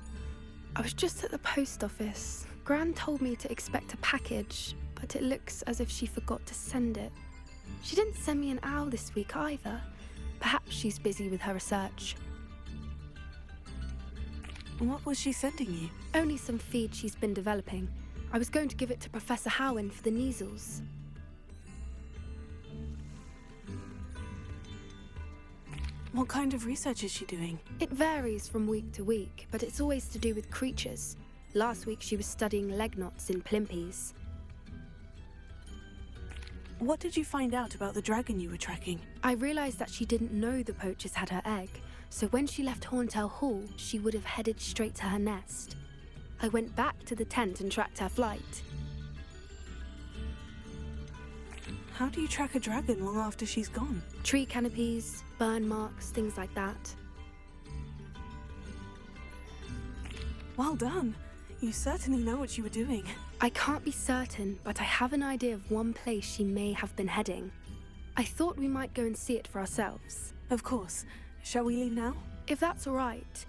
I was just at the post office. Gran told me to expect a package, but it looks as if she forgot to send it. She didn't send me an owl this week either. Perhaps she's busy with her research. What was she sending you? Only some feed she's been developing. I was going to give it to Professor Howin for the measles. What kind of research is she doing? It varies from week to week, but it's always to do with creatures. Last week she was studying leg knots in plimpies. What did you find out about the dragon you were tracking? I realized that she didn't know the poachers had her egg, so when she left Horntail Hall, she would have headed straight to her nest. I went back to the tent and tracked her flight. How do you track a dragon long after she's gone? Tree canopies, burn marks, things like that. Well done. You certainly know what you were doing. I can't be certain, but I have an idea of one place she may have been heading. I thought we might go and see it for ourselves. Of course. Shall we leave now? If that's all right.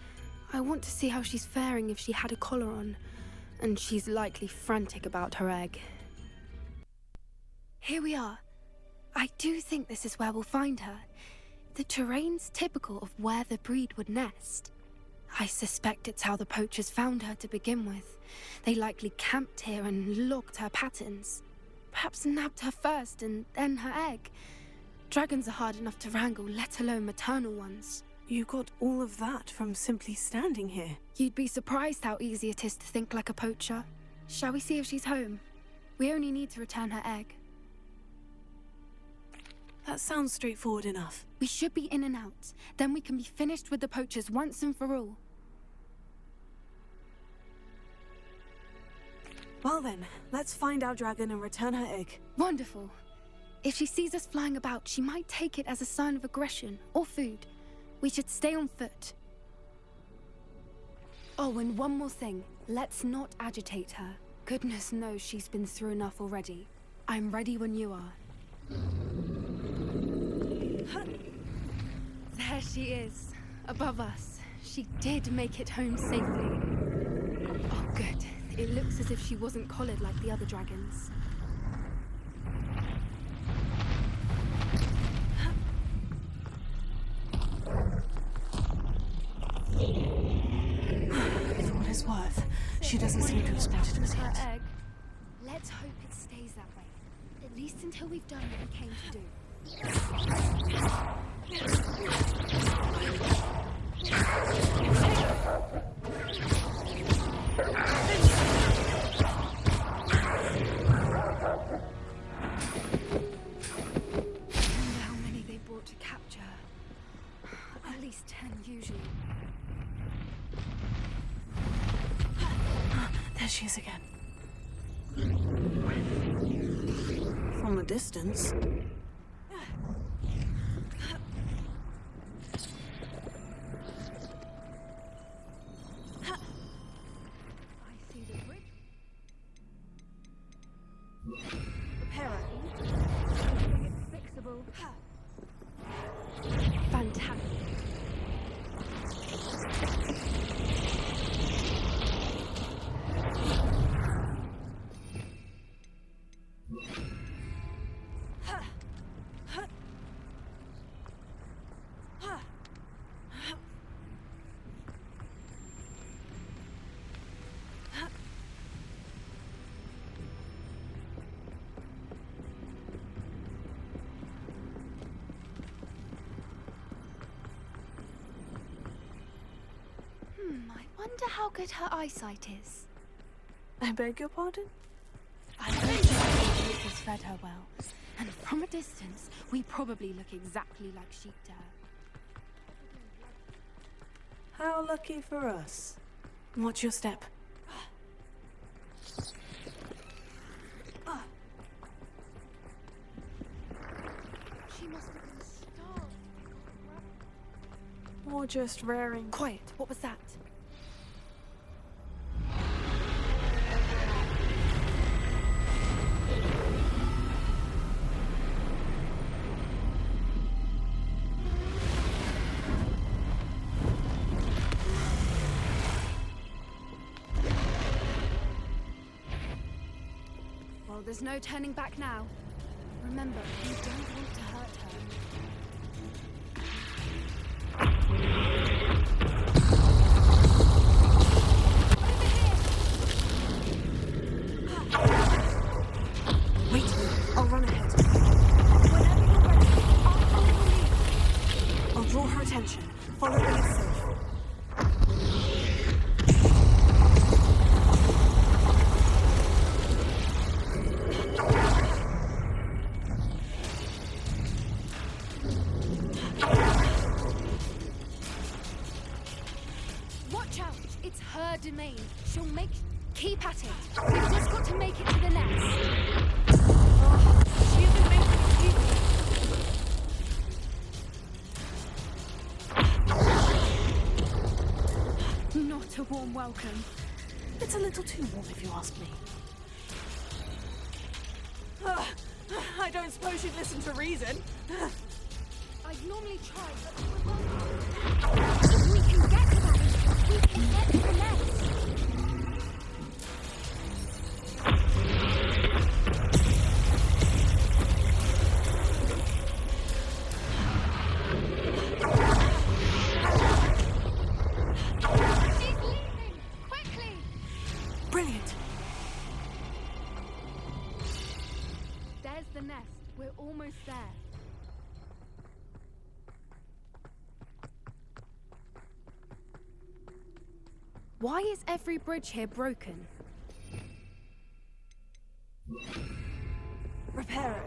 I want to see how she's faring if she had a collar on. And she's likely frantic about her egg. Here we are. I do think this is where we'll find her. The terrain's typical of where the breed would nest. I suspect it's how the poachers found her to begin with. They likely camped here and logged her patterns. Perhaps nabbed her first and then her egg. Dragons are hard enough to wrangle, let alone maternal ones. You got all of that from simply standing here. You'd be surprised how easy it is to think like a poacher. Shall we see if she's home? We only need to return her egg. That sounds straightforward enough. We should be in and out. Then we can be finished with the poachers once and for all. Well then, let's find our dragon and return her egg. Wonderful. If she sees us flying about, she might take it as a sign of aggression or food. We should stay on foot. Oh, and one more thing. Let's not agitate her. Goodness knows she's been through enough already. I'm ready when you are. There she is, above us. She did make it home safely. Oh, good. It looks as if she wasn't collared like the other dragons. For what it's worth, she doesn't seem to have spotted us yet. Her egg. Let's hope it stays that way. At least until we've done what we came to do. How many they brought to capture? At least 10 usually. There she is again. From a distance. Fantastic. I wonder how good her eyesight is. I beg your pardon? I think the poachers fed her well. And from a distance, we probably look exactly like sheep to her. How lucky for us. Watch your step. She must have been starved. Or just raring. Quiet, what was that? Well, there's no turning back now. Remember, you don't want to hurt her. Wait, I'll run ahead. Whenever you're ready, I'll follow the lead. I'll draw her attention. her domain. She'll make... Keep at it. We've just got to make it to the nest. Oh, she isn't making it easy. Not a warm welcome. It's a little too warm if you ask me. I don't suppose you'd listen to reason. I'd normally try, but if we can get to that, we can get to the nest. She's leaving! Quickly! Brilliant. There's the nest. We're almost there. Why is every bridge here broken? Repair it.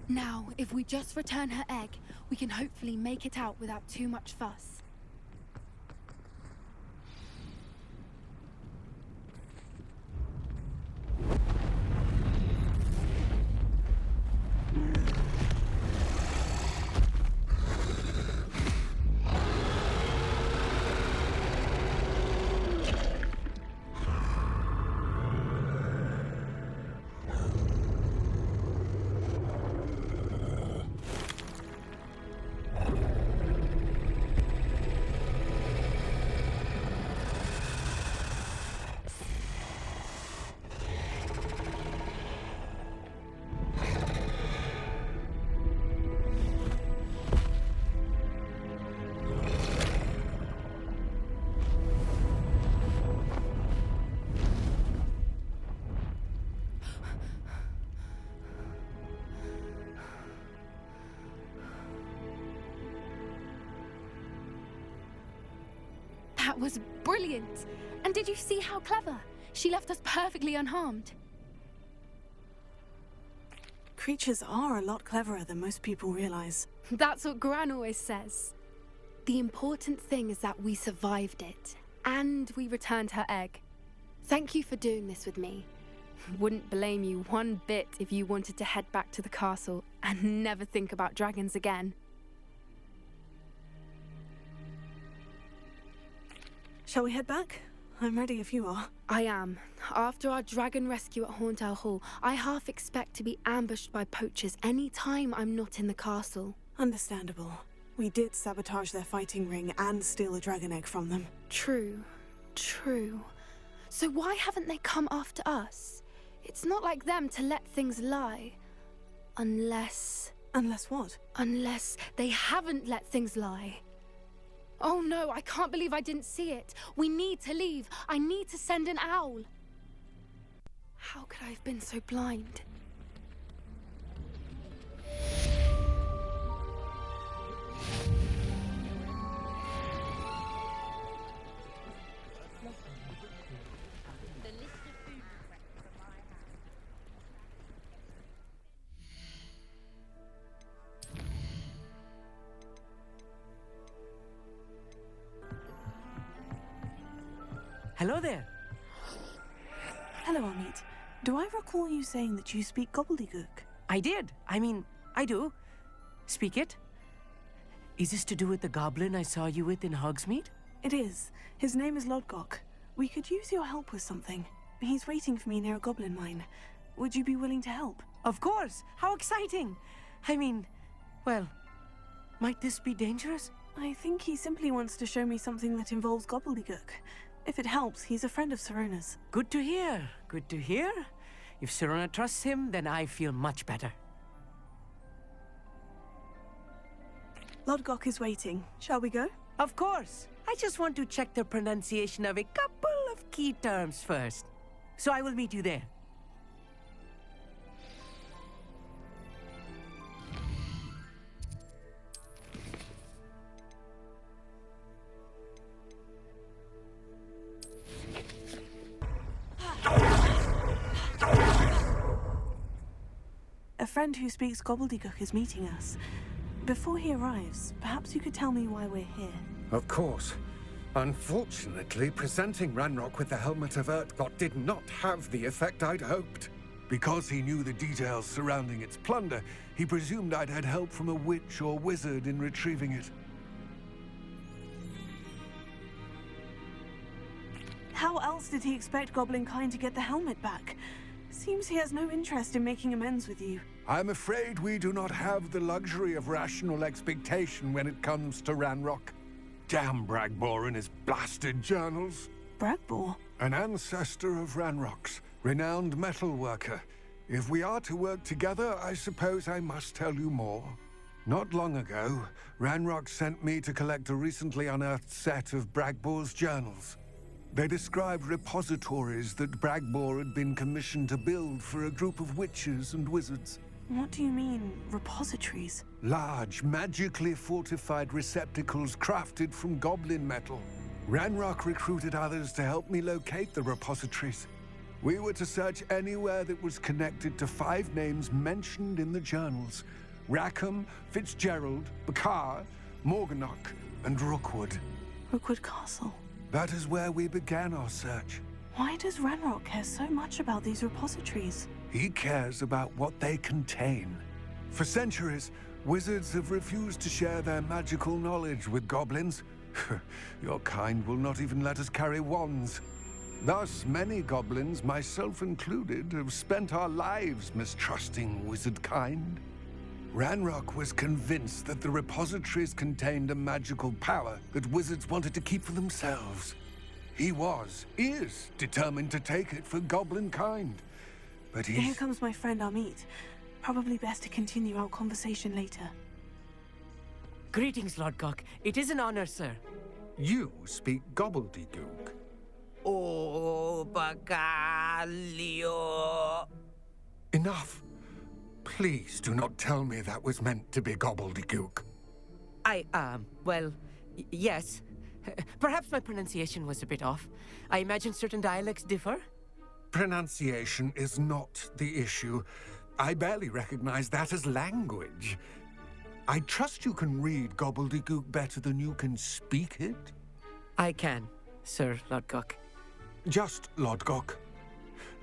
Now, if we just return her egg, we can hopefully make it out without too much fuss. That was brilliant! And did you see how clever? She left us perfectly unharmed. Creatures are a lot cleverer than most people realize. That's what Gran always says. The important thing is that we survived it, and we returned her egg. Thank you for doing this with me. Wouldn't blame you one bit if you wanted to head back to the castle and never think about dragons again. Shall we head back? I'm ready if you are. I am. After our dragon rescue at Hauntow Hall, I half expect to be ambushed by poachers any time I'm not in the castle. Understandable. We did sabotage their fighting ring and steal a dragon egg from them. True. So why haven't they come after us? It's not like them to let things lie. Unless... Unless what? Unless they haven't let things lie. Oh no, I can't believe I didn't see it. We need to leave. I need to send an owl. How could I have been so blind? Hello there. Hello, Amit. Do I recall you saying that you speak Gobbledegook? I did. I do. Speak it. Is this to do with the goblin I saw you with in Hogsmeade? It is. His name is Lodgok. We could use your help with something. He's waiting for me near a goblin mine. Would you be willing to help? Of course. How exciting. Well, might this be dangerous? I think he simply wants to show me something that involves Gobbledegook. If it helps, he's a friend of Sirona's. Good to hear. Good to hear. If Sirona trusts him, then I feel much better. Lodgok is waiting. Shall we go? Of course. I just want to check the pronunciation of a couple of key terms first. So I will meet you there. friend who speaks Gobbledegook is meeting us. Before he arrives, perhaps you could tell me why we're here. Of course. Unfortunately, presenting Ranrock with the Helmet of Urtkot did not have the effect I'd hoped. Because he knew the details surrounding its plunder, he presumed I'd had help from a witch or wizard in retrieving it. How else did he expect Goblinkind to get the helmet back? Seems he has no interest in making amends with you. I'm afraid we do not have the luxury of rational expectation when it comes to Ranrock. Damn Bragbor and his blasted journals. Bragbor? An ancestor of Ranrock's, renowned metal worker. If we are to work together, I suppose I must tell you more. Not long ago, Ranrock sent me to collect a recently unearthed set of Bragbor's journals. They described repositories that Bragbor had been commissioned to build for a group of witches and wizards. What do you mean, repositories? Large, magically fortified receptacles crafted from goblin metal. Ranrock recruited others to help me locate the repositories. We were to search anywhere that was connected to 5 names mentioned in the journals: Rackham, Fitzgerald, Bakar, Morganach, and Rookwood. Rookwood Castle. That is where we began our search. Why does Ranrock care so much about these repositories? He cares about what they contain. For centuries, wizards have refused to share their magical knowledge with goblins. Your kind will not even let us carry wands. Thus, many goblins, myself included, have spent our lives mistrusting wizard kind. Ranrock was convinced that the repositories contained a magical power that wizards wanted to keep for themselves. He is determined to take it for goblin kind. But Here comes my friend Amit. Probably best to continue our conversation later. Greetings, Lodgok. It is an honor, sir. You speak Gobbledegook. Oh, Bagalio. Enough. Please do not tell me that was meant to be Gobbledegook. Well, yes. Perhaps my pronunciation was a bit off. I imagine certain dialects differ? Pronunciation is not the issue. I barely recognize that as language. I trust you can read Gobbledegook better than you can speak it? I can, Sir Lodgok. Just Lodgok.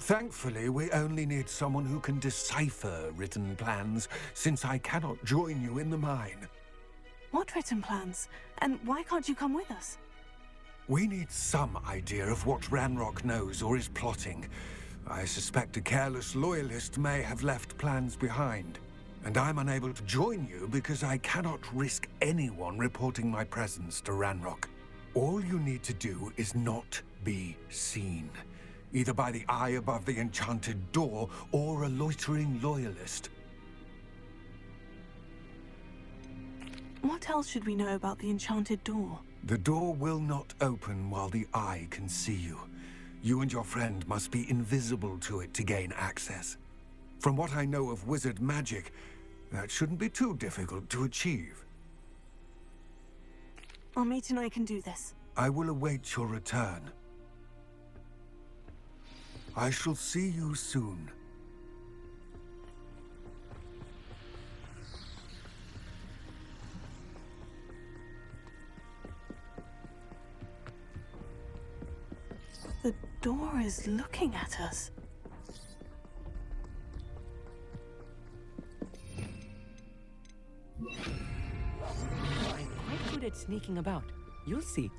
Thankfully, we only need someone who can decipher written plans, since I cannot join you in the mine. What written plans? And why can't you come with us? We need some idea of what Ranrock knows or is plotting. I suspect a careless loyalist may have left plans behind. And I'm unable to join you because I cannot risk anyone reporting my presence to Ranrock. All you need to do is not be seen, either by the eye above the enchanted door or a loitering loyalist. What else should we know about the enchanted door? The door will not open while the eye can see you. You and your friend must be invisible to it to gain access. From what I know of wizard magic, that shouldn't be too difficult to achieve. Amit and I can do this. I will await your return. I shall see you soon. The door is looking at us. I'm quite good at sneaking about. You'll see.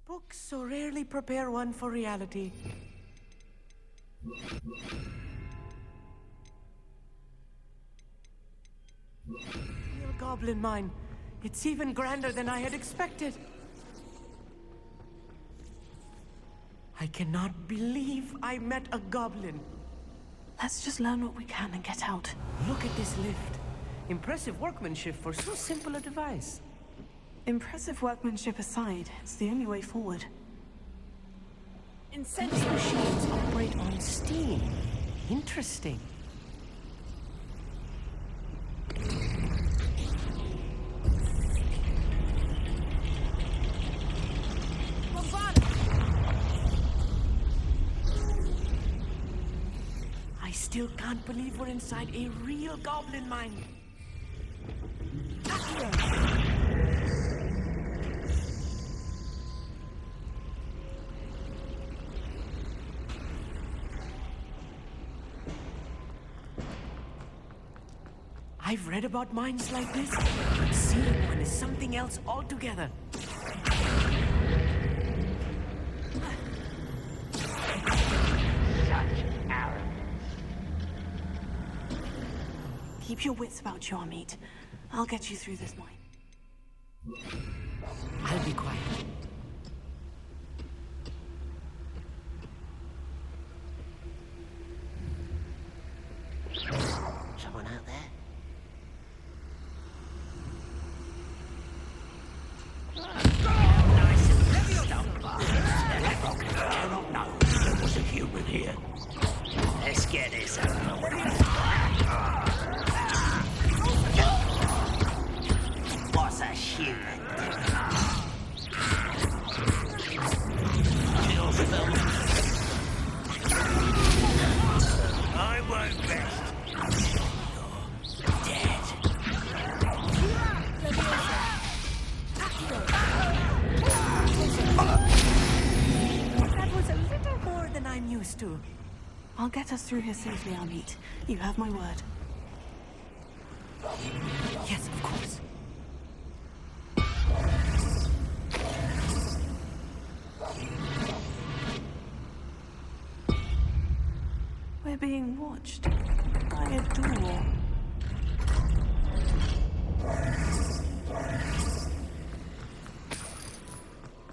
Books so rarely prepare one for reality. Real goblin mine. It's even grander than I had expected. I cannot believe I met a goblin. Let's just learn what we can and get out. Look at this lift. Impressive workmanship for so simple a device. Impressive workmanship aside, it's the only way forward. Incense machines operate on steam. Interesting. I still can't believe we're inside a real goblin mine. I've read about mines like this, but seeing one is something else altogether. Keep your wits about you, Amit. I'll get you through this mine. I'll be quiet. Someone out there? I don't know. There was a human here. Let's get this over with. What's a human? I won't rest. You're dead. That was a little more than I'm used to. I'll get us through here safely, Amit. You have my word. Yes, of course. We're being watched by a door.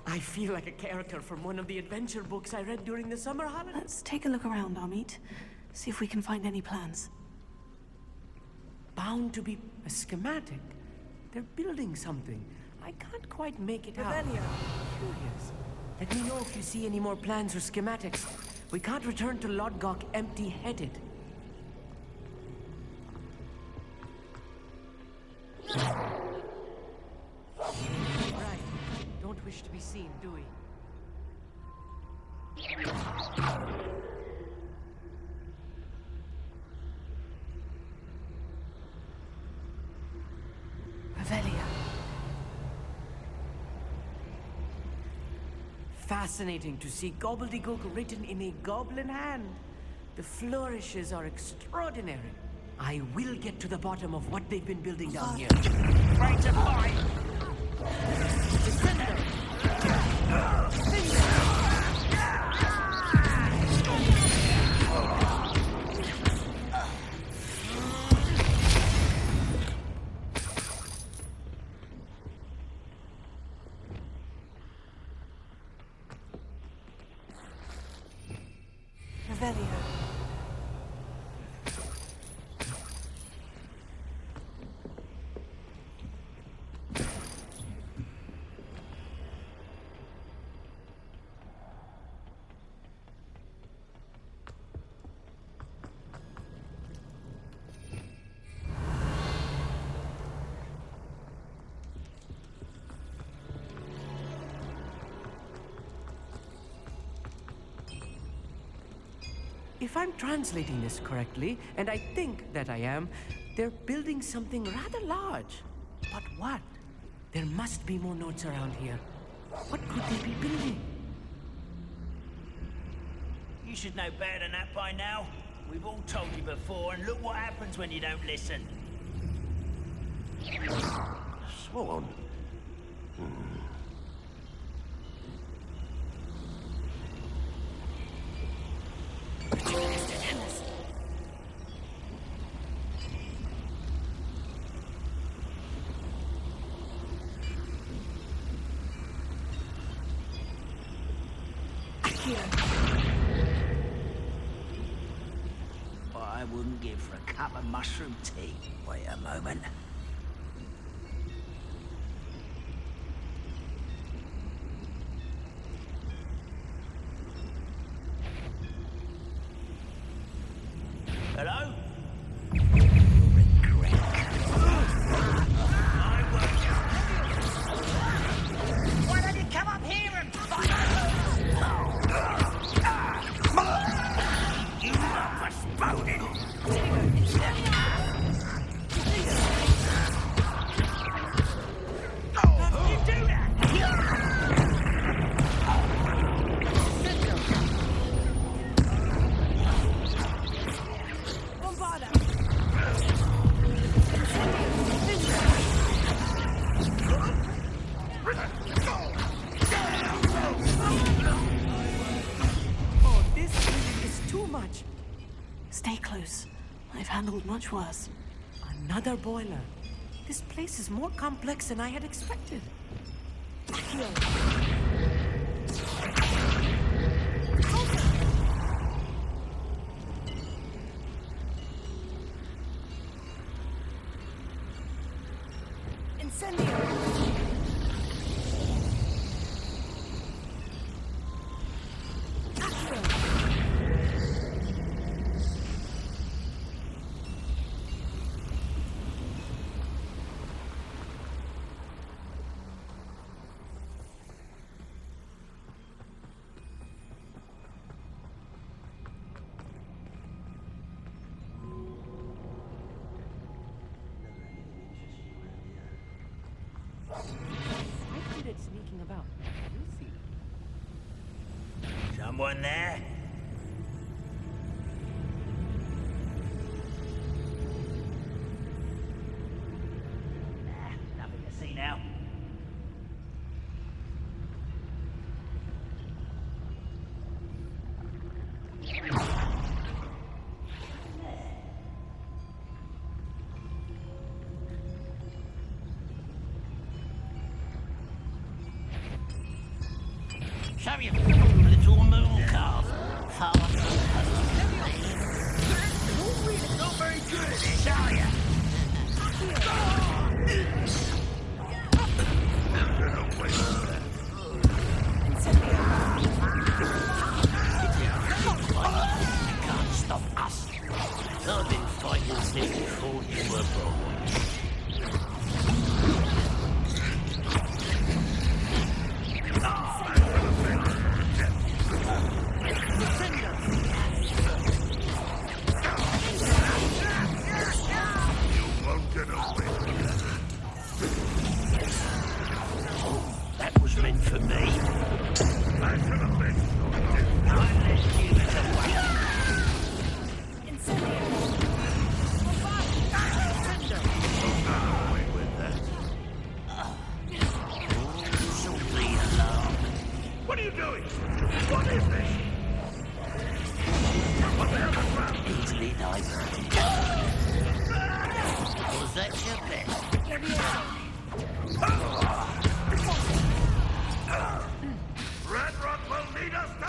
I feel like a character from one of the adventure books I read during the summer holidays. Let's take a look around, Amit. See if we can find any plans. Bound to be a schematic. They're building something. I can't quite make it out. Curious. Let me know if you see any more plans or schematics. We can't return to Lodgok empty-headed. Right. Don't wish to be seen, do we? Revelia. Fascinating to see Gobbledegook written in a goblin hand. The flourishes are extraordinary. I will get to the bottom of what they've been building down here. Try to find! Descender! Revelia. If I'm translating this correctly, and I think that I am, they're building something rather large. But what? There must be more notes around here. What could they be building? You should know better than that by now. We've all told you before, and look what happens when you don't listen. Swan. What I wouldn't give for a cup of mushroom tea. Wait a moment. much. Stay close. I've handled much worse. Another boiler. This place is more complex than I had expected. Sneaking about. We'll see. Someone there? Nothing to see now. Show your little moon calf. Far from You're not very good at this, are you? You can't stop us. I've been fighting since before you were born. That was meant for me. What are you doing? What is this? What the hell is that? Easily diverted. Was that your best? Red Rock will lead us to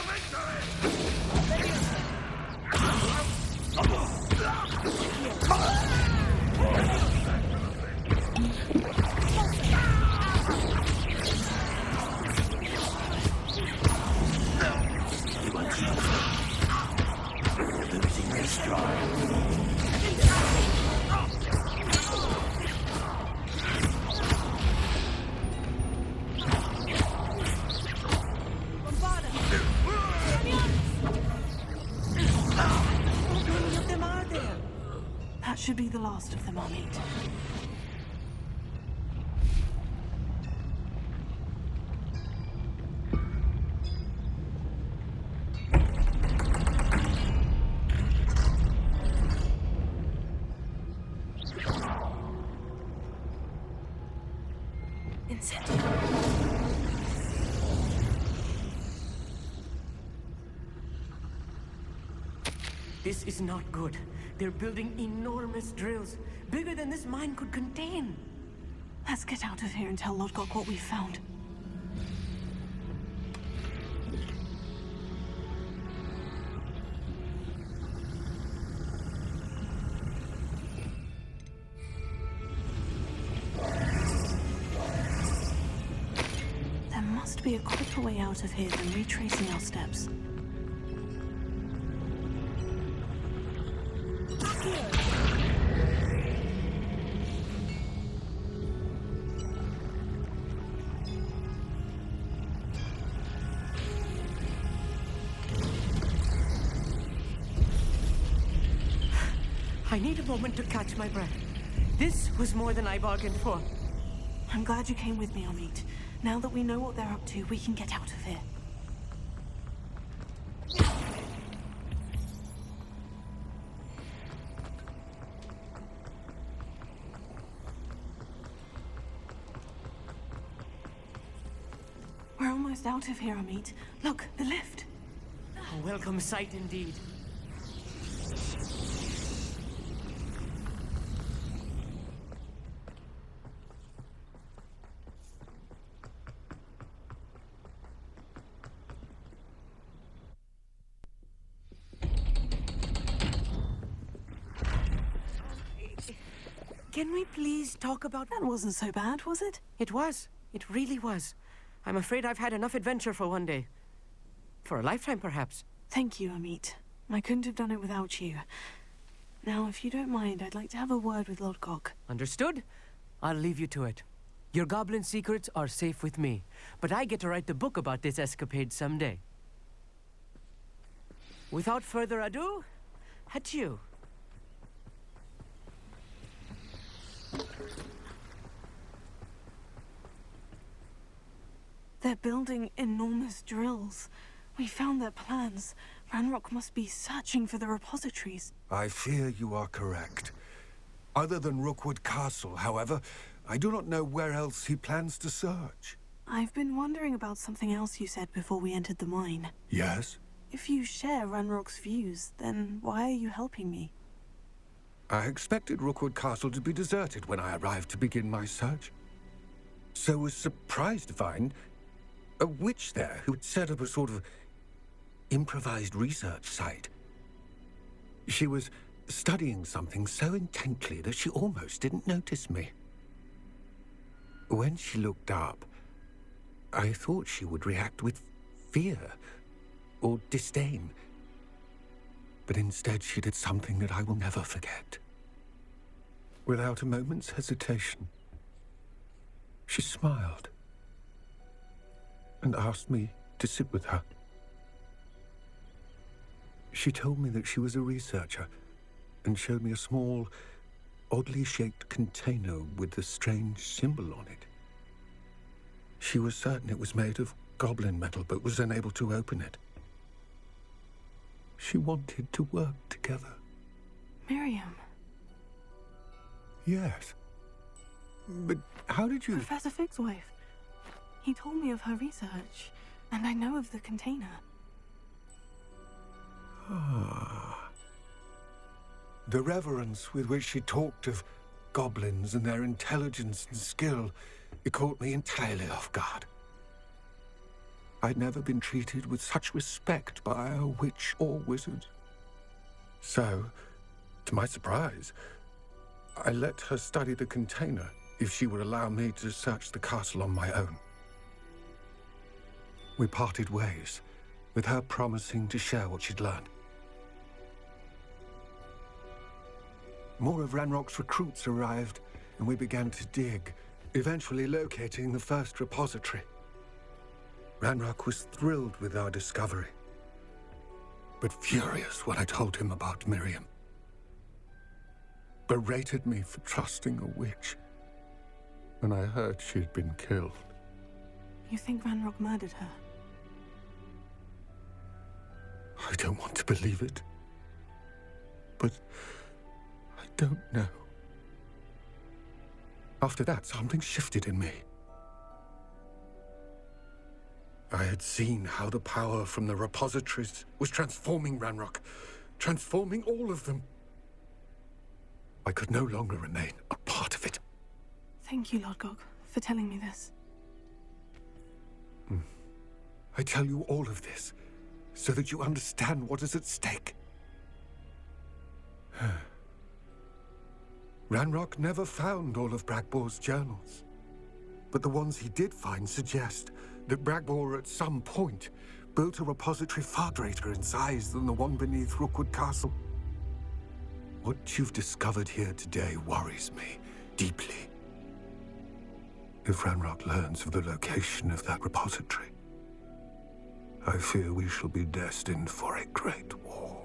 losing their stride. That should be the last of them, Amit. This is not good. They're building enormous drills, bigger than this mine could contain. Let's get out of here and tell Lodgok what we found. There must be a quicker way out of here than retracing our steps. I need a moment to catch my breath. This was more than I bargained for. I'm glad you came with me, Amit. Now that we know what they're up to, we can get out of here. We're almost out of here, Amit. Look, the lift. A welcome sight indeed. Can we please talk about... That wasn't so bad, was it? It was. It really was. I'm afraid I've had enough adventure for one day. For a lifetime, perhaps. Thank you, Amit. I couldn't have done it without you. Now, if you don't mind, I'd like to have a word with Lodgok. Understood? I'll leave you to it. Your goblin secrets are safe with me, but I get to write the book about this escapade someday. Without further ado, adieu. They're building enormous drills. We found their plans. Ranrock must be searching for the repositories. I fear you are correct. Other than Rookwood Castle, however, I do not know where else he plans to search. I've been wondering about something else you said before we entered the mine. Yes? If you share Ranrock's views, then why are you helping me? I expected Rookwood Castle to be deserted when I arrived to begin my search. So was surprised to find a witch there who had set up a sort of improvised research site. She was studying something so intently that she almost didn't notice me. When she looked up, I thought she would react with fear or disdain. But instead she did something that I will never forget. Without a moment's hesitation, she smiled and asked me to sit with her. She told me that she was a researcher and showed me a small, oddly shaped container with a strange symbol on it. She was certain it was made of goblin metal, but was unable to open it. She wanted to work together. Miriam. Yes. But how did you... Professor Fig's wife. He told me of her research, and I know of the container. Ah. The reverence with which she talked of goblins and their intelligence and skill, it caught me entirely off guard. I'd never been treated with such respect by a witch or wizard. So, to my surprise, I let her study the container if she would allow me to search the castle on my own. We parted ways, with her promising to share what she'd learned. More of Ranrock's recruits arrived, and we began to dig, eventually locating the first repository. Ranrock was thrilled with our discovery, but furious when I told him about Miriam. Berated me for trusting a witch, when I heard she'd been killed. You think Ranrock murdered her? I don't want to believe it, but I don't know. After that, something shifted in me. I had seen how the power from the repositories was transforming Ranrock, transforming all of them. I could no longer remain a part of it. Thank you, Lodgok, for telling me this. I tell you all of this so that you understand what is at stake. Ranrock never found all of Bragbor's journals, but the ones he did find suggest that Bragbor at some point built a repository far greater in size than the one beneath Rookwood Castle. What you've discovered here today worries me deeply. If Ranrock learns of the location of that repository, I fear we shall be destined for a great war.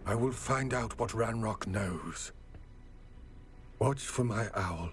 I will find out what Ranrock knows. Watch for my owl